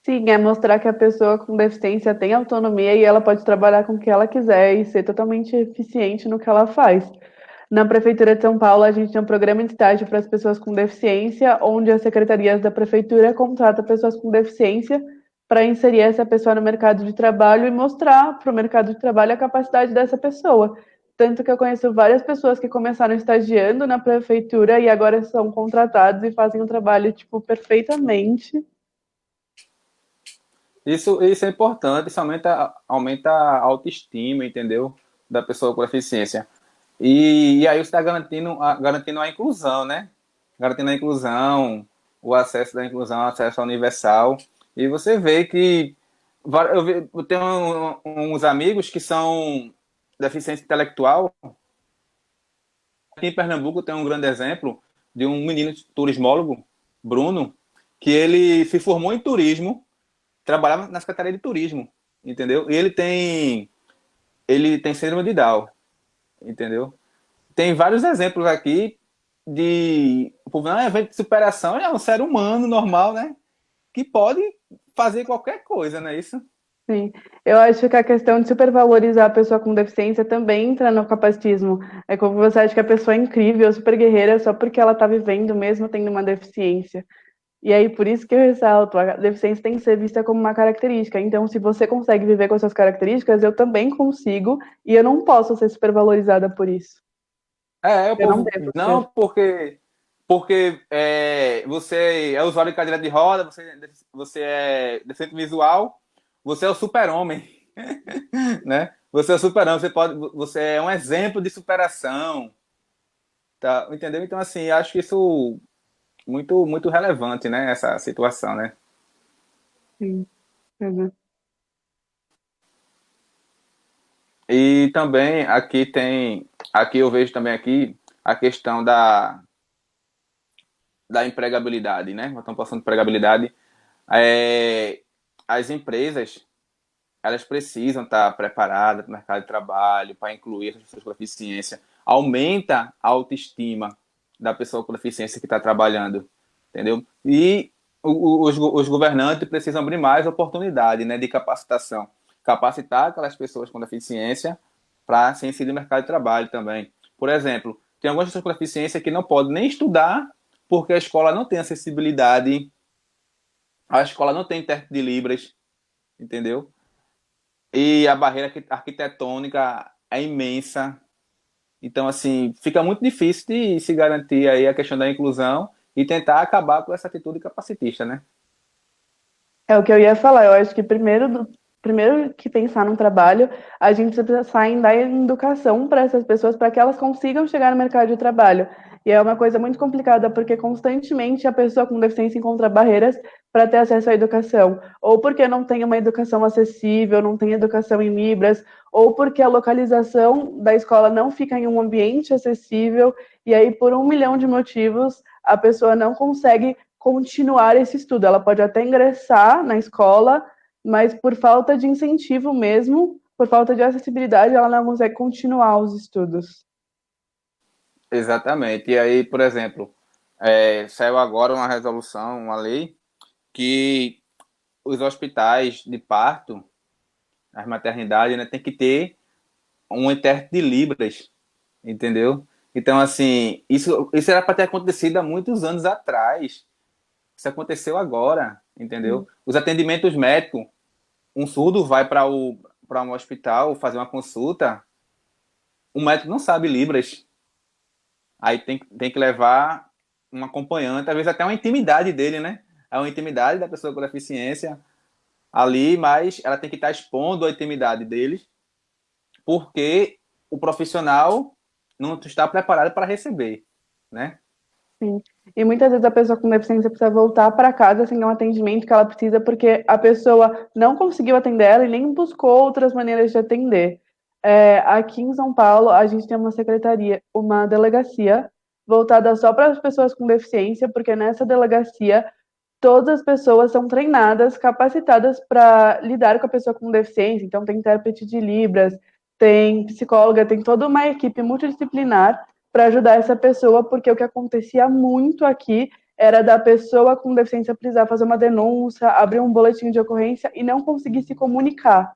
Sim, é mostrar que a pessoa com deficiência tem autonomia e ela pode trabalhar com o que ela quiser e ser totalmente eficiente no que ela faz. Na Prefeitura de São Paulo, a gente tem um programa de estágio para as pessoas com deficiência, onde as secretarias da Prefeitura contratam pessoas com deficiência para inserir essa pessoa no mercado de trabalho e mostrar para o mercado de trabalho a capacidade dessa pessoa. Tanto que eu conheço várias pessoas que começaram estagiando na Prefeitura e agora são contratados e fazem o trabalho, tipo, perfeitamente. Isso é importante, isso aumenta a autoestima, entendeu? Da pessoa com deficiência. E aí você está garantindo a inclusão, né? Garantindo a inclusão, o acesso da inclusão, o acesso universal. E você vê que eu tenho uns amigos que são deficiência intelectual. Aqui em Pernambuco tem um grande exemplo de um menino turismólogo, Bruno, que ele se formou em turismo, trabalhava na Secretaria de Turismo, entendeu? E ele tem síndrome de Down, entendeu? Tem vários exemplos aqui de o povo não é evento de superação, é um ser humano normal, né? Que pode fazer qualquer coisa, não é isso? Sim, eu acho que a questão de supervalorizar a pessoa com deficiência também entra no capacitismo. É como você acha que a pessoa é incrível, super guerreira, só porque ela está vivendo mesmo tendo uma deficiência. E aí, por isso que eu ressalto, a deficiência tem que ser vista como uma característica. Então, se você consegue viver com essas características, eu também consigo, e eu não posso ser supervalorizada por isso. O Eu não povo devo não ser. porque você é usuário de cadeira de roda, você é deficiente visual, você é o super-homem, né? Você é o super-homem, você é um exemplo de superação, tá? Entendeu? Então assim, acho que isso muito relevante, né? Essa situação, né? Sim, uhum. E também aqui eu vejo também aqui a questão da empregabilidade, né? Nós estamos passando de empregabilidade. É, as empresas elas precisam estar preparadas para o mercado de trabalho, para incluir as pessoas com deficiência. Aumenta a autoestima da pessoa com deficiência que está trabalhando, entendeu? E os governantes precisam abrir mais oportunidade, né, de capacitação. Capacitar aquelas pessoas com deficiência para se inserir no mercado de trabalho também. Por exemplo, tem algumas pessoas com deficiência que não podem nem estudar porque a escola não tem acessibilidade, a escola não tem intérprete de Libras, entendeu? E a barreira arquitetônica é imensa. Então, assim, fica muito difícil de se garantir aí a questão da inclusão e tentar acabar com essa atitude capacitista, né? É o que eu ia falar. Eu acho que primeiro que pensar num trabalho, a gente precisa pensar em dar educação para essas pessoas para que elas consigam chegar no mercado de trabalho. E é uma coisa muito complicada porque constantemente a pessoa com deficiência encontra barreiras para ter acesso à educação, ou porque não tem uma educação acessível, não tem educação em Libras, ou porque a localização da escola não fica em um ambiente acessível, e aí por um milhão de motivos a pessoa não consegue continuar esse estudo. Ela pode até ingressar na escola, mas por falta de incentivo mesmo, por falta de acessibilidade, ela não consegue continuar os estudos. Exatamente. E aí, por exemplo, saiu agora uma resolução, uma lei, que os hospitais de parto, as maternidades, né, tem que ter um intérprete de Libras, entendeu? Então, assim, isso era para ter acontecido há muitos anos atrás. Isso aconteceu agora, entendeu? Os atendimentos médicos, um surdo vai para um hospital fazer uma consulta, o médico não sabe Libras. Aí tem que levar um acompanhante, às vezes até uma intimidade dele, né? É uma intimidade da pessoa com deficiência ali, mas ela tem que estar expondo a intimidade deles, porque o profissional não está preparado para receber, né? Sim. E muitas vezes a pessoa com deficiência precisa voltar para casa sem um atendimento que ela precisa, porque a pessoa não conseguiu atender ela e nem buscou outras maneiras de atender. Aqui em São Paulo, a gente tem uma secretaria, uma delegacia voltada só para as pessoas com deficiência, porque nessa delegacia todas as pessoas são treinadas, capacitadas para lidar com a pessoa com deficiência. Então, tem intérprete de Libras, tem psicóloga, tem toda uma equipe multidisciplinar para ajudar essa pessoa, porque o que acontecia muito aqui era da pessoa com deficiência precisar fazer uma denúncia, abrir um boletim de ocorrência e não conseguir se comunicar.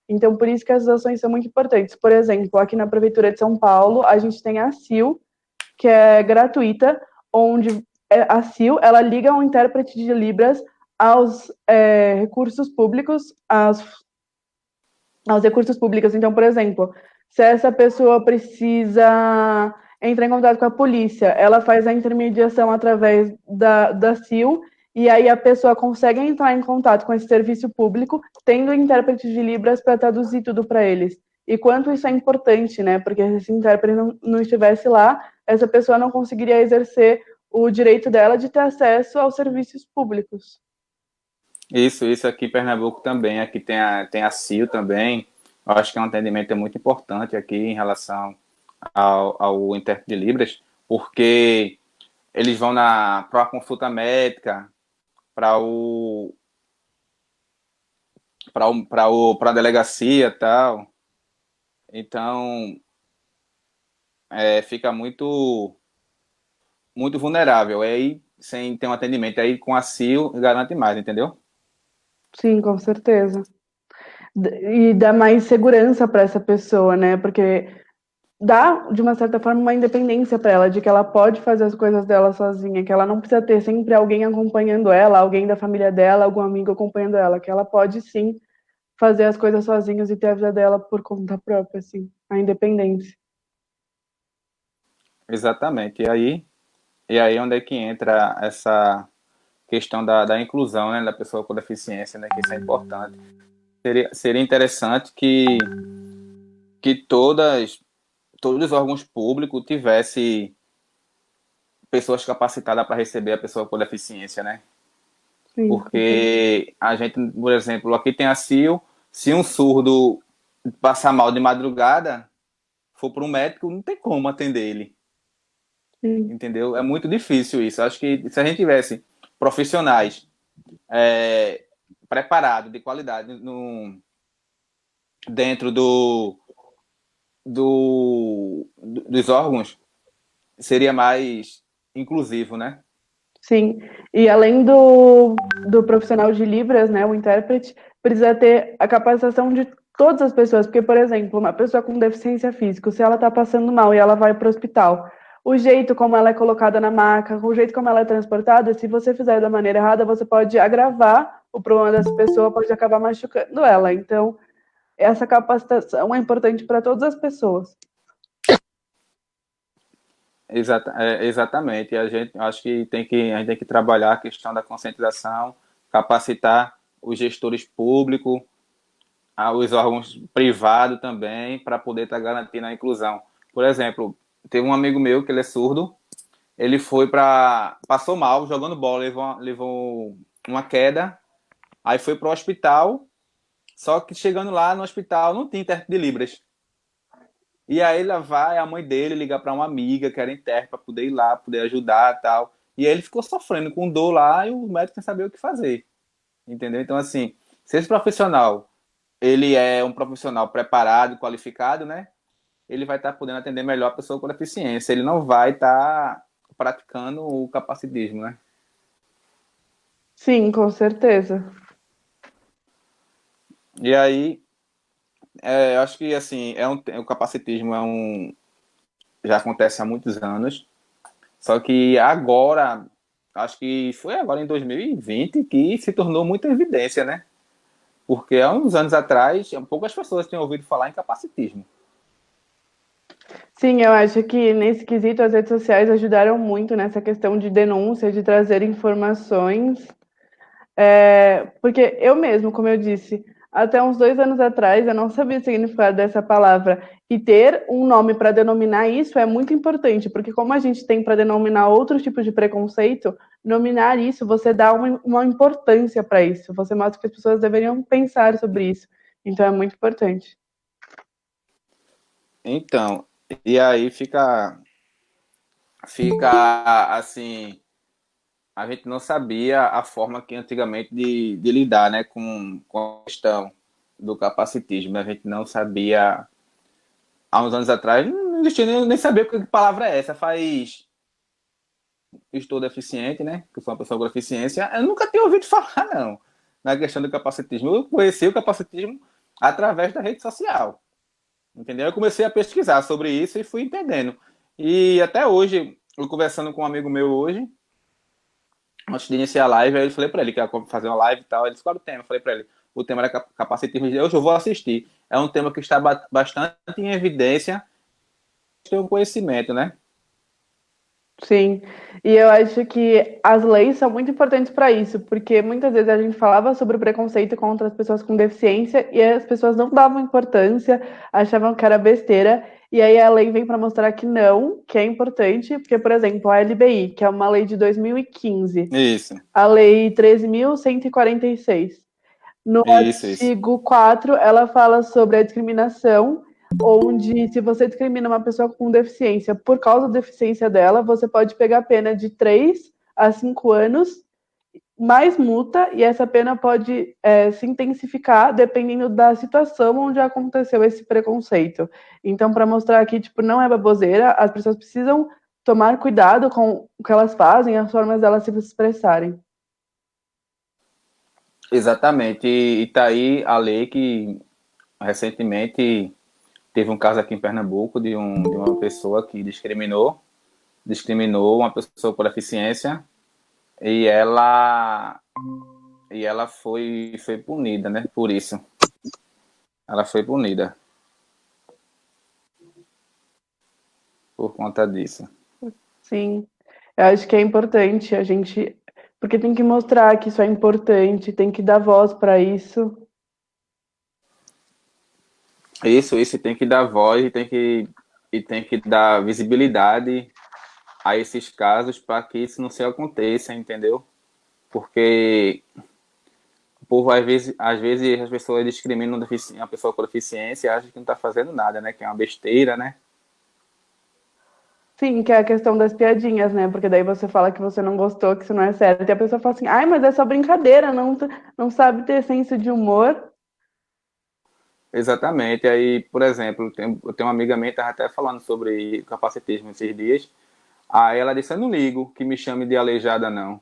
Então, por isso que as ações são muito importantes. Por exemplo, aqui na Prefeitura de São Paulo, a gente tem a CIL, que é gratuita, onde a CIL ela liga um intérprete de Libras aos recursos públicos, aos recursos públicos. Então, por exemplo, se essa pessoa precisa entrar em contato com a polícia, ela faz a intermediação através da CIL, e aí a pessoa consegue entrar em contato com esse serviço público, tendo intérprete de Libras para traduzir tudo para eles. E quanto isso é importante, né? Porque se esse intérprete não estivesse lá, essa pessoa não conseguiria exercer o direito dela de ter acesso aos serviços públicos. Isso aqui em Pernambuco também. Aqui tem a CIO também. Eu acho que é um atendimento muito importante aqui em relação ao intérprete de Libras, porque eles vão para a consulta médica, para para a delegacia e tal. Então, fica muito vulnerável. Aí, sem ter um atendimento aí com a CIO, garante mais, entendeu? Sim, com certeza. E dá mais segurança para essa pessoa, né? Porque dá, de uma certa forma, uma independência para ela, de que ela pode fazer as coisas dela sozinha, que ela não precisa ter sempre alguém acompanhando ela, alguém da família dela, algum amigo acompanhando ela, que ela pode sim fazer as coisas sozinha e ter a vida dela por conta própria, assim, a independência. Exatamente. E aí onde é que entra essa questão da inclusão, né, da pessoa com deficiência, né, que isso é importante. Seria interessante que todos os órgãos públicos tivessem pessoas capacitadas para receber a pessoa com deficiência, né? Sim, com certeza. Porque a gente, por exemplo, aqui tem a CIO, se um surdo passar mal de madrugada, for para um médico, não tem como atender ele, Sim. entendeu? É muito difícil isso. Acho que se a gente tivesse profissionais preparados, de qualidade, dentro dos órgãos, seria mais inclusivo, né? Sim, e além do profissional de Libras, né, o intérprete, precisa ter a capacitação de todas as pessoas, porque, por exemplo, uma pessoa com deficiência física, se ela está passando mal e ela vai para o hospital, o jeito como ela é colocada na maca, o jeito como ela é transportada, se você fizer da maneira errada, você pode agravar o problema dessa pessoa, pode acabar machucando ela. Então, essa capacitação é importante para todas as pessoas. Exatamente. A gente acho que a gente tem que trabalhar a questão da conscientização, capacitar os gestores públicos, os órgãos privados também, para poder estar garantindo a inclusão. Por exemplo, teve um amigo meu que ele é surdo, ele passou mal jogando bola, levou uma queda, aí foi para o hospital, só que chegando lá no hospital não tinha intérprete de Libras. E aí lá vai a mãe dele ligar para uma amiga que era intérprete para poder ir lá, poder ajudar e tal. E aí ele ficou sofrendo com dor lá e o médico sem saber o que fazer. Entendeu? Então, assim, se esse profissional ele é um profissional preparado, qualificado, né? Ele vai estar podendo atender melhor a pessoa com deficiência. Ele não vai estar praticando o capacitismo, né? Sim, com certeza. E aí, eu acho que assim, o capacitismo já acontece há muitos anos, só que agora, acho que foi agora em 2020 que se tornou muita evidência, né? Porque há uns anos atrás, poucas pessoas tinham ouvido falar em capacitismo. Sim, eu acho que nesse quesito as redes sociais ajudaram muito nessa questão de denúncia, de trazer informações. Porque eu mesmo, como eu disse, até uns 2 anos atrás eu não sabia o significado dessa palavra. E ter um nome para denominar isso é muito importante, porque como a gente tem para denominar outros tipos de preconceito, nominar isso, você dá uma importância para isso. Você mostra que as pessoas deveriam pensar sobre isso. Então é muito importante. Então, e aí fica assim, a gente não sabia a forma que antigamente de lidar, né, com a questão do capacitismo. A gente não sabia, há uns anos atrás, não existia nem sabia que palavra é essa. Faz, estou deficiente, né, que eu sou uma pessoa com deficiência, eu nunca tinha ouvido falar, não, na questão do capacitismo. Eu conheci o capacitismo através da rede social, entendeu? Eu comecei a pesquisar sobre isso e fui entendendo. E até hoje, eu conversando com um amigo meu hoje, antes de iniciar a live, aí eu falei pra ele que ia fazer uma live e tal. Ele disse: qual era o tema? Eu falei pra ele: o tema era capacitismo. Hoje eu vou assistir. É um tema que está bastante em evidência, tem um conhecimento, né? Sim, e eu acho que as leis são muito importantes para isso, porque muitas vezes a gente falava sobre o preconceito contra as pessoas com deficiência e as pessoas não davam importância, achavam que era besteira, e aí a lei vem para mostrar que não, que é importante, porque, por exemplo, a LBI, que é uma lei de 2015, Isso, a lei 13.146, no isso. artigo 4, ela fala sobre a discriminação, onde se você discrimina uma pessoa com deficiência por causa da deficiência dela, você pode pegar pena de 3 a 5 anos, mais multa, e essa pena pode se intensificar dependendo da situação onde aconteceu esse preconceito. Então, para mostrar que tipo, não é baboseira, as pessoas precisam tomar cuidado com o que elas fazem, as formas delas se expressarem. Exatamente. E tá aí a lei que recentemente teve um caso aqui em Pernambuco de uma pessoa que discriminou uma pessoa por deficiência e ela foi punida, né? Por isso. Ela foi punida por conta disso. Sim, eu acho que é importante a gente, porque tem que mostrar que isso é importante, tem que dar voz para isso. Isso tem que dar voz e tem que dar visibilidade a esses casos para que isso não se aconteça, entendeu? Porque o povo, às vezes as pessoas discriminam a pessoa com deficiência e acham que não está fazendo nada, né? Que é uma besteira, né? Sim, que é a questão das piadinhas, né? Porque daí você fala que você não gostou, que isso não é sério. E a pessoa fala assim, ai, mas é só brincadeira, não sabe ter senso de humor. Exatamente. Aí, por exemplo, eu tenho uma amiga minha que estava até falando sobre capacitismo esses dias. Aí ela disse: eu não ligo que me chame de aleijada, não.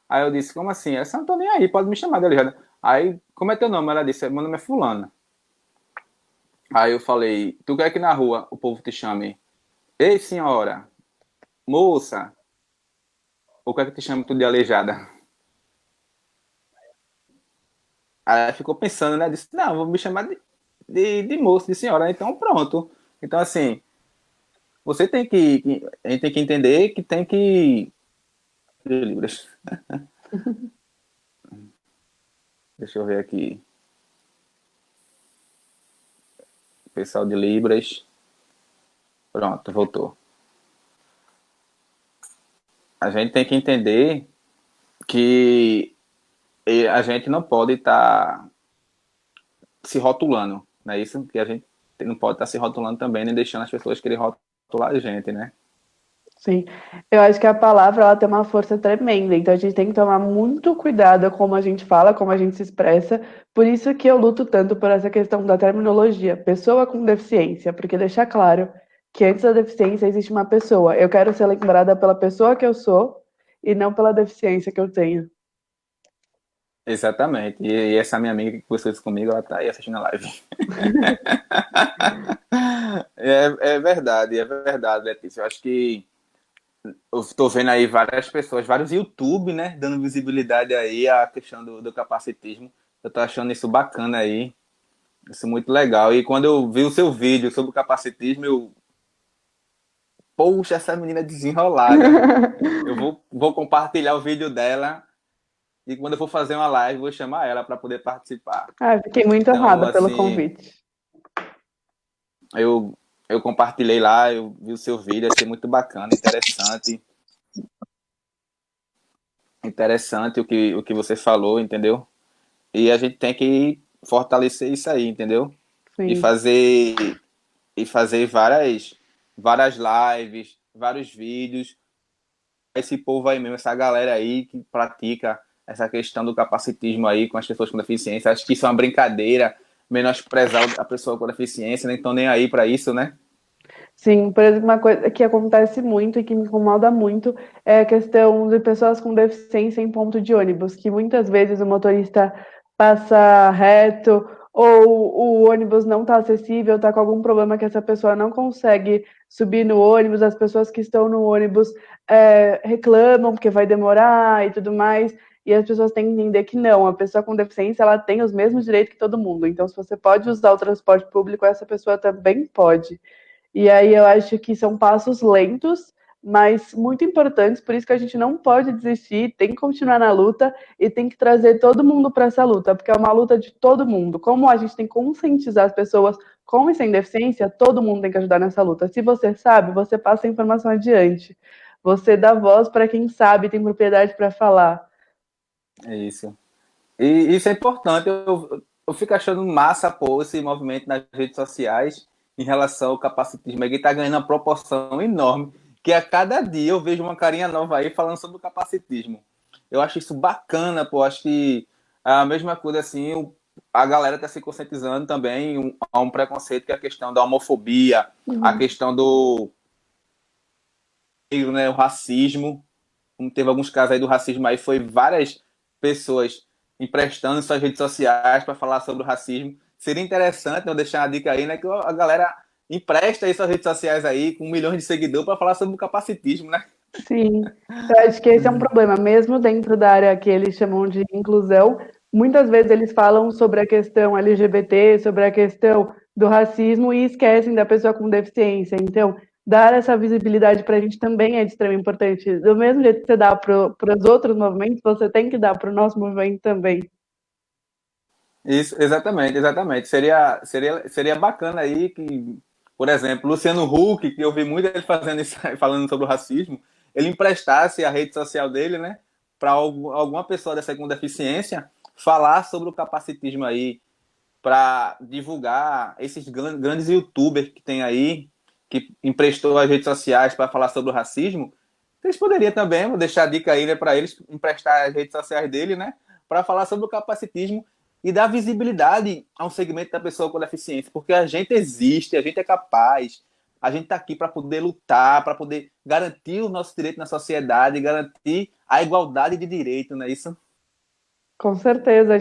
Aí eu disse: como assim? Essa não tô nem aí, pode me chamar de aleijada. Aí, como é teu nome? Ela disse: meu nome é Fulana. Aí eu falei: tu quer que na rua o povo te chame? Ei, senhora, moça, ou quer que te chame tu de aleijada? Aí ela ficou pensando, né? Disse: não, vou me chamar de moça, de senhora. Então pronto. Então, assim, você tem a gente tem que entender que tem que. Libras. Deixa eu ver aqui. Pessoal de Libras. Pronto, voltou. A gente tem que entender que a gente não pode estar se rotulando, não é isso? Que a gente não pode estar se rotulando também, nem deixando as pessoas querer rotular a gente, né? Sim, eu acho que a palavra ela tem uma força tremenda, então a gente tem que tomar muito cuidado como a gente fala, como a gente se expressa. Por isso que eu luto tanto por essa questão da terminologia, pessoa com deficiência, porque deixar claro que antes da deficiência existe uma pessoa. Eu quero ser lembrada pela pessoa que eu sou e não pela deficiência que eu tenho. Exatamente. E essa minha amiga que conversou isso comigo, ela tá aí assistindo a live. É verdade, Letícia. Eu acho que eu estou vendo aí várias pessoas, vários YouTube, né, dando visibilidade aí à questão do capacitismo. Eu tô achando isso bacana aí, isso muito legal. E quando eu vi o seu vídeo sobre o capacitismo, poxa, essa menina é desenrolada. Vou compartilhar o vídeo dela e quando eu for fazer uma live, vou chamar ela para poder participar. Ah, fiquei muito Então, honrada pelo assim, convite. eu, eu compartilhei lá, eu vi o seu vídeo, achei muito bacana, interessante. Interessante o que você falou, entendeu? E a gente tem que fortalecer isso aí, entendeu? E Sim. fazer várias lives, vários vídeos. Esse povo aí mesmo, essa galera aí que pratica essa questão do capacitismo aí com as pessoas com deficiência. Acho que isso é uma brincadeira, menosprezar a pessoa com deficiência, nem estão nem aí para isso, né? Sim, por exemplo, uma coisa que acontece muito e que me incomoda muito é a questão de pessoas com deficiência em ponto de ônibus, que muitas vezes o motorista passa reto ou o ônibus não está acessível, está com algum problema que essa pessoa não consegue subir no ônibus, as pessoas que estão no ônibus reclamam porque vai demorar e tudo mais, e as pessoas têm que entender que não, a pessoa com deficiência ela tem os mesmos direitos que todo mundo, então se você pode usar o transporte público, essa pessoa também pode. E aí eu acho que são passos lentos, mas muito importantes, por isso que a gente não pode desistir, tem que continuar na luta e tem que trazer todo mundo para essa luta, porque é uma luta de todo mundo. Como a gente tem que conscientizar as pessoas com e sem deficiência, todo mundo tem que ajudar nessa luta. Se você sabe, você passa a informação adiante. Você dá voz para quem sabe, tem propriedade para falar. É isso. E isso é importante. Eu fico achando massa, pô, esse movimento nas redes sociais em relação ao capacitismo. Ele está ganhando uma proporção enorme, que a cada dia eu vejo uma carinha nova aí falando sobre o capacitismo. Eu acho isso bacana, pô. Acho que a mesma coisa assim, a galera está se conscientizando também a um preconceito que é a questão da homofobia, a Uhum. questão do, né, o racismo. Como teve alguns casos aí do racismo aí, foi várias pessoas emprestando suas redes sociais para falar sobre o racismo. Seria interessante, eu deixar uma dica aí, né, que a galera empresta aí suas redes sociais aí com milhões de seguidores para falar sobre o capacitismo, né? Sim, eu acho que esse é um problema, mesmo dentro da área que eles chamam de inclusão, muitas vezes eles falam sobre a questão LGBT, sobre a questão do racismo e esquecem da pessoa com deficiência. Então, dar essa visibilidade para a gente também é de extrema importância. Do mesmo jeito que você dá para os outros movimentos, você tem que dar para o nosso movimento também. Isso, exatamente, exatamente. Seria bacana aí que, por exemplo, Luciano Huck, que eu vi muito ele fazendo isso, falando sobre o racismo, ele emprestasse a rede social dele, né, para alguma pessoa dessa com deficiência falar sobre o capacitismo aí, para divulgar esses grandes youtubers que tem aí, que emprestou as redes sociais para falar sobre o racismo. Eles poderiam também, vou deixar a dica aí, né, para eles emprestar as redes sociais dele, né, para falar sobre o capacitismo e dar visibilidade a um segmento da pessoa com deficiência, porque a gente existe, a gente é capaz, a gente está aqui para poder lutar, para poder garantir o nosso direito na sociedade, garantir a igualdade de direito, não é isso? Com certeza, a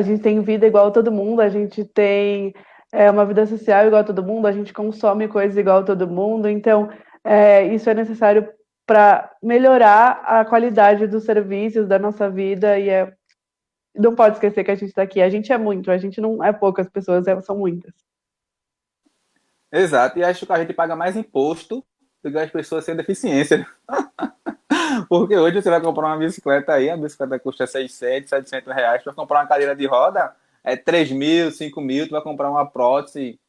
gente tem vida igual a todo mundo, a gente tem uma vida social igual a todo mundo, a gente consome coisas igual a todo mundo, então isso é necessário para melhorar a qualidade dos serviços da nossa vida e não pode esquecer que a gente está aqui. A gente é muito, a gente não é poucas pessoas, são muitas. Exato, e acho que a gente paga mais imposto do que as pessoas sem deficiência. Porque hoje você vai comprar uma bicicleta aí, a bicicleta custa 600, 700 reais. Para comprar uma cadeira de roda, é 3 mil, 5 mil. Tu vai comprar uma prótese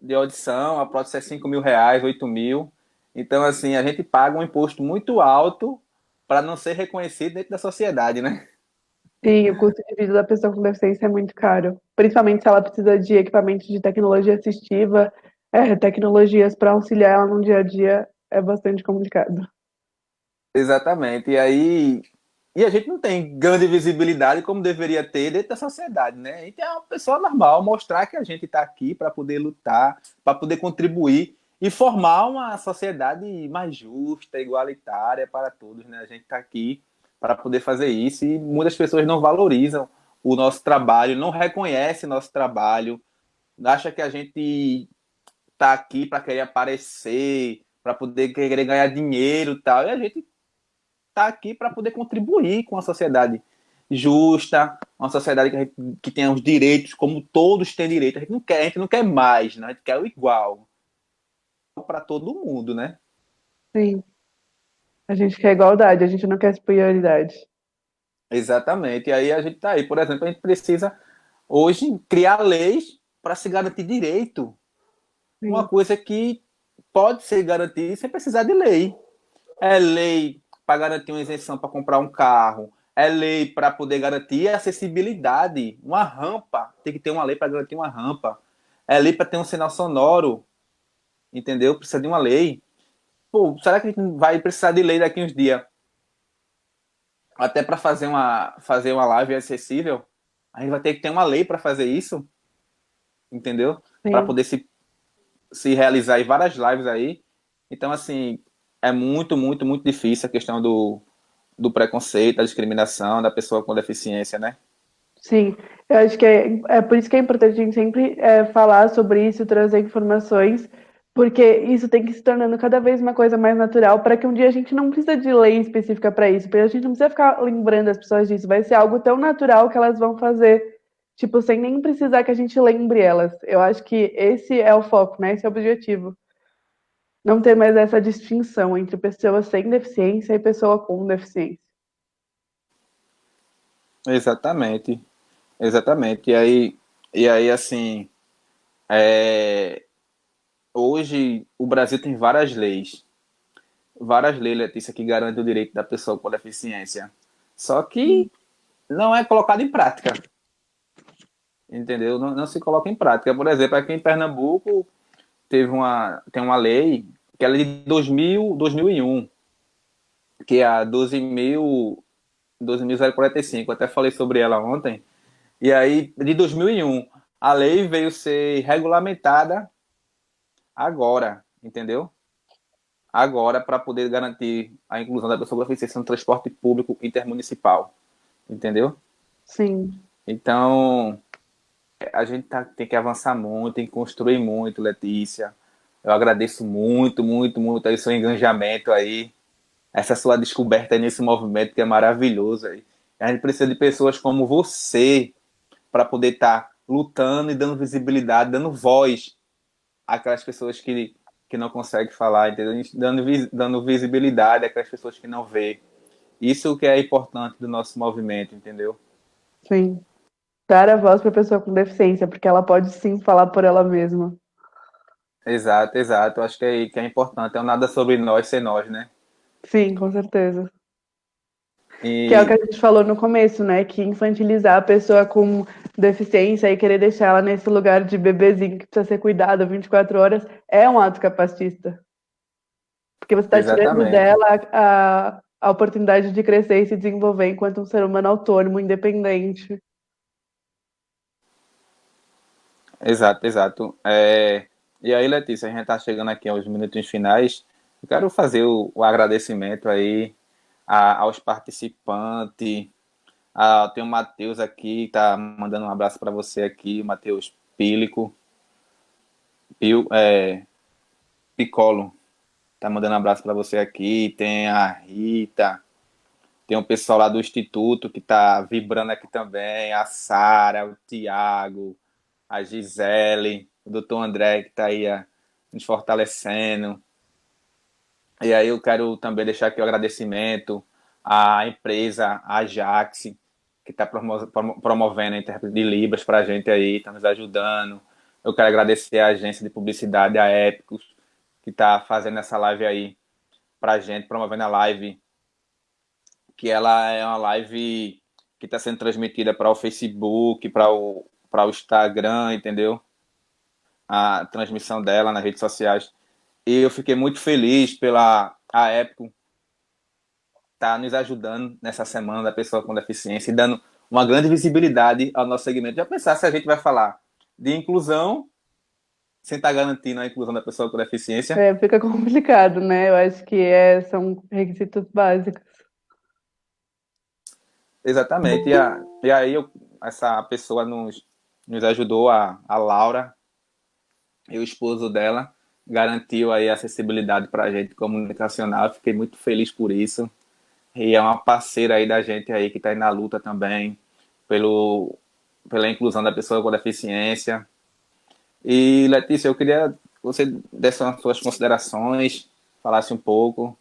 de audição, a prótese é 5 mil reais, 8 mil. Então, assim, a gente paga um imposto muito alto para não ser reconhecido dentro da sociedade, né? Sim, o custo de vida da pessoa com deficiência é muito caro, principalmente se ela precisa de equipamentos de tecnologia assistiva, tecnologias para auxiliar ela no dia a dia, é bastante complicado. Exatamente. E a gente não tem grande visibilidade como deveria ter dentro da sociedade, né? A gente é uma pessoa normal, mostrar que a gente está aqui para poder lutar, para poder contribuir e formar uma sociedade mais justa, igualitária para todos, né? A gente está aqui para poder fazer isso, e muitas pessoas não valorizam o nosso trabalho, não reconhecem nosso trabalho, acha que a gente tá aqui para querer aparecer, para poder querer ganhar dinheiro e tal, e a gente tá aqui para poder contribuir com a sociedade justa, uma sociedade que tenha os direitos como todos têm direito. A gente não quer mais, né? A gente quer o igual para todo mundo, né? Sim. A gente quer igualdade, a gente não quer superioridade. Exatamente. E aí a gente tá aí, por exemplo, a gente precisa hoje criar leis para se garantir direito. Uma Sim. coisa que pode ser garantida sem precisar de lei. É lei para garantir uma isenção para comprar um carro. É lei para poder garantir a acessibilidade. Uma rampa. Tem que ter uma lei para garantir uma rampa. É lei para ter um sinal sonoro. Entendeu? Precisa de uma lei. Pô, será que a gente vai precisar de lei daqui uns dias? Até para fazer uma live acessível? A gente vai ter que ter uma lei para fazer isso. Entendeu? Para Sim. poder se realizar em várias lives aí. Então, assim, é muito, muito, muito difícil a questão do preconceito, da discriminação da pessoa com deficiência, né? Sim, eu acho que é por isso que é importante a gente sempre falar sobre isso, trazer informações, porque isso tem que se tornando cada vez uma coisa mais natural, para que um dia a gente não precisa de lei específica para isso, porque a gente não precisa ficar lembrando as pessoas disso, vai ser algo tão natural que elas vão fazer, tipo, sem nem precisar que a gente lembre elas. Eu acho que esse é o foco, né? Esse é o objetivo. Não ter mais essa distinção entre pessoa sem deficiência e pessoa com deficiência. Exatamente, exatamente. E aí assim, é, hoje o Brasil tem várias leis, Letícia, que garantem o direito da pessoa com deficiência. Só que não é colocado em prática, entendeu? Não se coloca em prática. Por exemplo, aqui em Pernambuco tem uma lei que ela é de 2001, que é a 12.045. Eu até falei sobre ela ontem. E aí, de 2001, a lei veio ser regulamentada agora, entendeu? Agora, para poder garantir a inclusão da pessoa com deficiência no transporte público intermunicipal, entendeu? Sim, Então, a gente tem que avançar muito, tem que construir muito, Letícia. Eu agradeço muito, muito, muito aí o seu engajamento aí, essa sua descoberta aí nesse movimento que é maravilhoso aí. A gente precisa de pessoas como você para poder estar lutando e dando visibilidade, dando voz àquelas pessoas que não conseguem falar, entendeu? Dando visibilidade àquelas pessoas que não vê. Isso que é importante do nosso movimento, entendeu? sim. Dar a voz para a pessoa com deficiência, porque ela pode sim falar por ela mesma. Exato, exato. Eu acho que é importante. É um nada sobre nós sem nós, né? Sim, com certeza. Que é o que a E gente falou no começo, né? Que infantilizar a pessoa com deficiência e querer deixar ela nesse lugar de bebezinho que precisa ser cuidado 24 horas é um ato capacitista. Porque você está tirando exatamente. dela a oportunidade de crescer e se desenvolver enquanto um ser humano autônomo, independente. Exato, exato. E aí, Letícia, a gente está chegando aqui aos minutos finais. Eu quero fazer o agradecimento aí aos participantes. Tem o Matheus aqui, tá mandando um abraço para você aqui, o Matheus Pílico, Piccolo, tá mandando um abraço para você aqui. Tem a Rita, tem o pessoal lá do Instituto que tá vibrando aqui também, a Sara, o Tiago, a Gisele, o doutor André que tá aí nos fortalecendo. E aí eu quero também deixar aqui o agradecimento à empresa, a Ajax, que está promovendo a intérprete de Libras para a gente aí, está nos ajudando. Eu quero agradecer à agência de publicidade, a Épicos, que está fazendo essa live aí para a gente, promovendo a live, que ela é uma live que está sendo transmitida para o Facebook, para o Instagram, entendeu? A transmissão dela nas redes sociais. E eu fiquei muito feliz pela a Épicos está nos ajudando nessa semana da pessoa com deficiência e dando uma grande visibilidade ao nosso segmento. Já pensar se a gente vai falar de inclusão sem estar garantindo a inclusão da pessoa com deficiência? É, fica complicado, né? Eu acho que são requisitos básicos. Exatamente. E aí essa pessoa nos ajudou, a Laura e o esposo dela, garantiu aí a acessibilidade para a gente comunicacional. Fiquei muito feliz por isso. E é uma parceira aí da gente aí que está aí na luta também pelo, pela inclusão da pessoa com deficiência. E, Letícia, eu queria que você desse as suas considerações, falasse um pouco.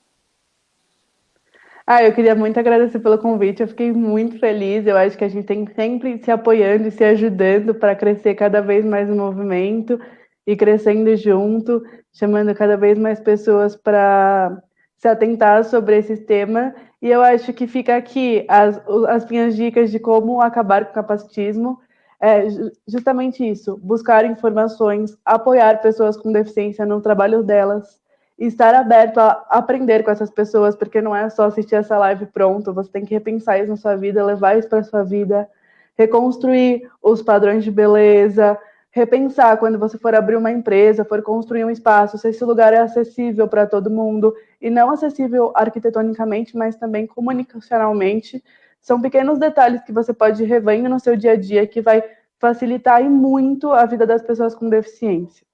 Eu queria muito agradecer pelo convite, eu fiquei muito feliz. Eu acho que a gente tem que sempre se apoiando e se ajudando para crescer cada vez mais o movimento e crescendo junto, chamando cada vez mais pessoas para se atentar sobre esse tema. E eu acho que fica aqui as minhas dicas de como acabar com o capacitismo. É justamente isso: buscar informações, apoiar pessoas com deficiência no trabalho delas e estar aberto a aprender com essas pessoas, porque não é só assistir essa live pronto, você tem que repensar isso na sua vida, levar isso para a sua vida, reconstruir os padrões de beleza, repensar quando você for abrir uma empresa, for construir um espaço, se esse lugar é acessível para todo mundo, e não acessível arquitetonicamente, mas também comunicacionalmente. São pequenos detalhes que você pode ir revendo no seu dia a dia que vai facilitar e muito a vida das pessoas com deficiência.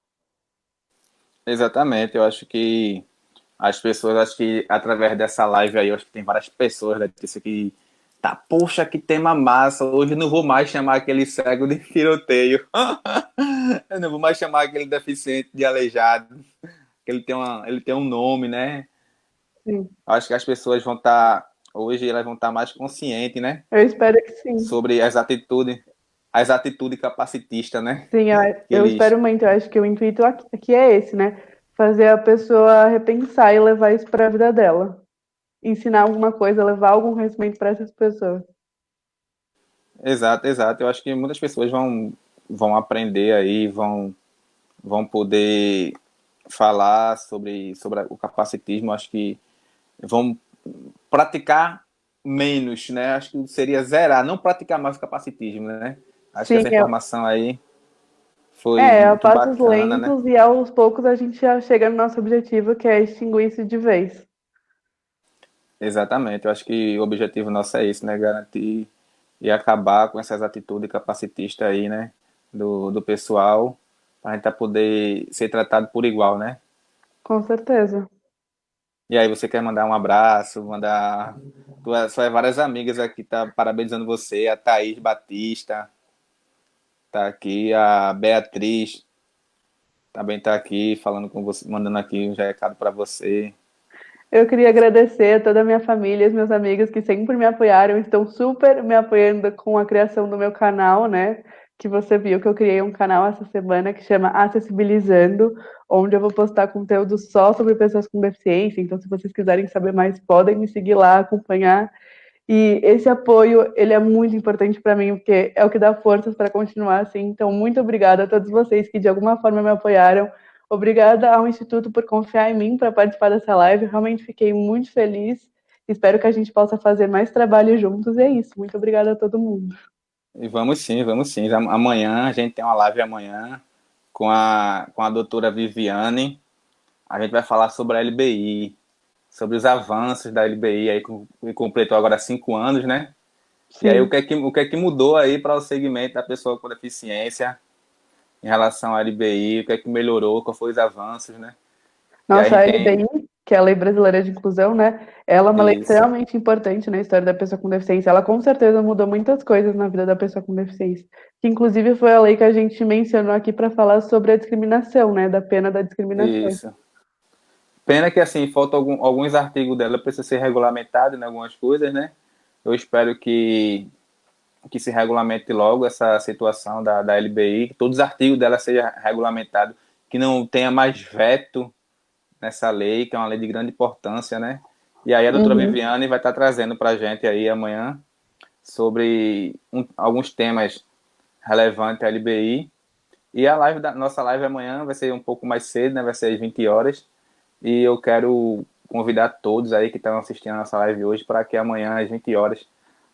Exatamente, eu acho que as pessoas, acho que através dessa live aí, eu acho que tem várias pessoas, Letícia, que tá, poxa, que tema massa, hoje eu não vou mais chamar aquele cego de tiroteio, eu não vou mais chamar aquele deficiente de aleijado, que ele tem um nome, né? Sim. Eu acho que as pessoas vão estar, hoje elas vão estar mais conscientes, né? Eu espero que sim. Sobre as atitudes capacitistas, né? Sim, Que eu eles, espero muito. Eu acho que o intuito aqui é esse, né? Fazer a pessoa repensar e levar isso para a vida dela. Ensinar alguma coisa, levar algum conhecimento para essas pessoas. exato, exato. Eu acho que muitas pessoas vão aprender aí, vão poder falar sobre o capacitismo. Acho que vão praticar menos, né? Acho que seria zerar, não praticar mais o capacitismo, né? Acho que Sim, essa informação aí foi a muito passos bacana, né? lentos e aos poucos a gente já chega no nosso objetivo, que é extinguir isso de vez. Exatamente. Eu acho que o objetivo nosso é isso, né? Garantir e acabar com essas atitudes capacitistas aí, né? Do pessoal, para a gente poder ser tratado por igual, né? Com certeza. E aí você quer mandar um abraço, mandar suas várias amigas aqui tá parabenizando você, a Thaís Batista tá aqui, a Beatriz também tá aqui falando com você, mandando aqui um recado para você. Eu queria agradecer a toda a minha família, os meus amigos que sempre me apoiaram, estão super me apoiando com a criação do meu canal, né? Que você viu que eu criei um canal essa semana que chama Acessibilizando, onde eu vou postar conteúdo só sobre pessoas com deficiência. Então, se vocês quiserem saber mais, podem me seguir lá, acompanhar. E esse apoio, ele é muito importante para mim, porque é o que dá forças para continuar assim. Então, muito obrigada a todos vocês que de alguma forma me apoiaram. Obrigada ao Instituto por confiar em mim para participar dessa live. Realmente fiquei muito feliz. Espero que a gente possa fazer mais trabalho juntos. E é isso. Muito obrigada a todo mundo. E vamos sim, vamos sim. Amanhã a gente tem uma live amanhã com a doutora Viviane. A gente vai falar sobre a LBI, sobre os avanços da LBI aí que completou agora 5 anos, né? E aí Sim. o que é que mudou aí para o segmento da pessoa com deficiência em relação à LBI, o que é que melhorou, quais foram os avanços, né? E aí a Nossa, gente a tem LBI, que é a Lei Brasileira de Inclusão, né? Ela é uma lei isso, extremamente importante na história da pessoa com deficiência. Ela com certeza mudou muitas coisas na vida da pessoa com deficiência. Que inclusive foi a lei que a gente mencionou aqui para falar sobre a discriminação, né? Da pena da discriminação. isso. Pena que assim, faltam alguns artigos dela para ser regulamentado em algumas coisas, né? Eu espero que se regulamente logo essa situação da LBI, que todos os artigos dela sejam regulamentados, que não tenha mais veto nessa lei, que é uma lei de grande importância, né? E aí a doutora Uhum. Viviane vai estar trazendo para a gente aí amanhã sobre alguns temas relevantes à LBI. E a nossa live amanhã vai ser um pouco mais cedo, né? Vai ser às 20 horas. E eu quero convidar todos aí que estão assistindo a nossa live hoje para que amanhã às 20 horas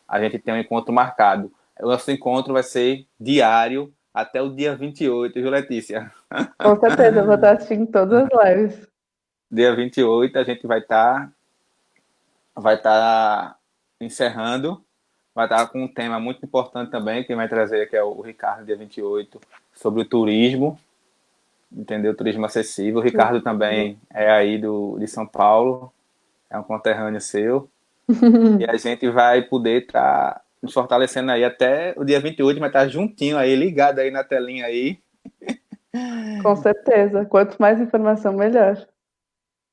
a gente tenha um encontro marcado. O nosso encontro vai ser diário até o dia 28, viu, Letícia? Com certeza, eu vou estar assistindo todas as lives. Dia 28 a gente vai estar encerrando vai estar com um tema muito importante também, que vai trazer, que é o Ricardo, dia 28, sobre o turismo, entendeu? Turismo acessível. O Ricardo também é aí de São Paulo, é um conterrâneo seu. E a gente vai poder estar nos fortalecendo aí até o dia 28, vai estar juntinho aí, ligado aí na telinha aí. Com certeza. Quanto mais informação, melhor.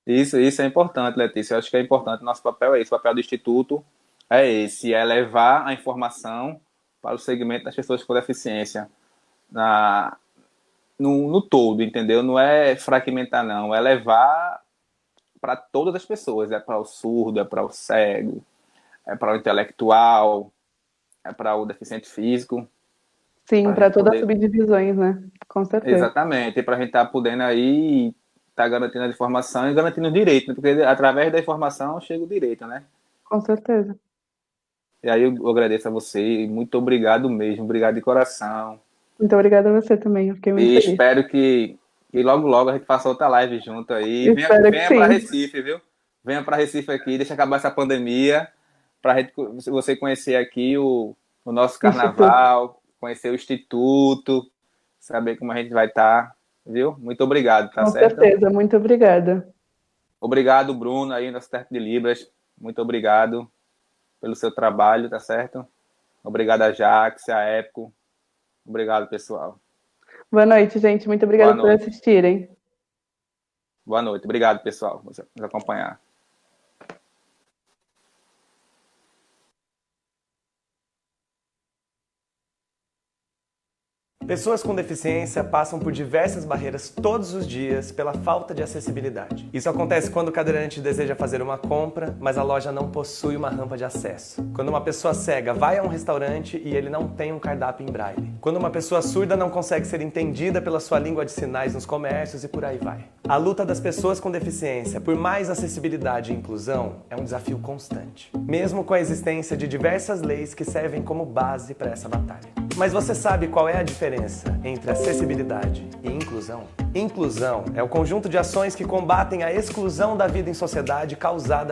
Isso é importante, Letícia. Eu acho que é importante. Nosso papel é esse. O papel do Instituto é esse, é levar a informação para o segmento das pessoas com deficiência no todo, entendeu? Não é fragmentar, não. É levar para todas as pessoas. É para o surdo, é para o cego, é para o intelectual, é para o deficiente físico. Sim, para todas as Poder... subdivisões, né? Com certeza. Exatamente. E para a gente estar podendo aí estar garantindo a informação e garantindo o direito, né? Porque através da informação chega o direito, né? Com certeza. E aí eu agradeço a você, muito obrigado mesmo, obrigado de coração. Muito obrigada a você também, eu fiquei muito E feliz. espero que logo logo a gente faça outra live junto aí. Espero que Venha sim. para Recife, viu? Venha para Recife aqui, deixa acabar essa pandemia, para você conhecer aqui o nosso carnaval, conhecer o Instituto, saber como a gente vai estar, viu? Muito obrigado, tá Com certo? certeza, muito obrigada. Obrigado, Bruno, aí, nosso Terto de Libras. Muito obrigado pelo seu trabalho, tá certo? Obrigado a Jax, a Épico. Obrigado, pessoal. Boa noite, gente. Muito obrigada por assistirem. Boa noite. Obrigado, pessoal, por nos acompanhar. Pessoas com deficiência passam por diversas barreiras todos os dias pela falta de acessibilidade. Isso acontece quando o cadeirante deseja fazer uma compra, mas a loja não possui uma rampa de acesso. Quando uma pessoa cega vai a um restaurante e ele não tem um cardápio em braille. Quando uma pessoa surda não consegue ser entendida pela sua língua de sinais nos comércios e por aí vai. A luta das pessoas com deficiência por mais acessibilidade e inclusão é um desafio constante, mesmo com a existência de diversas leis que servem como base para essa batalha. Mas você sabe qual é a diferença entre acessibilidade e inclusão? Inclusão é o conjunto de ações que combatem a exclusão da vida em sociedade causada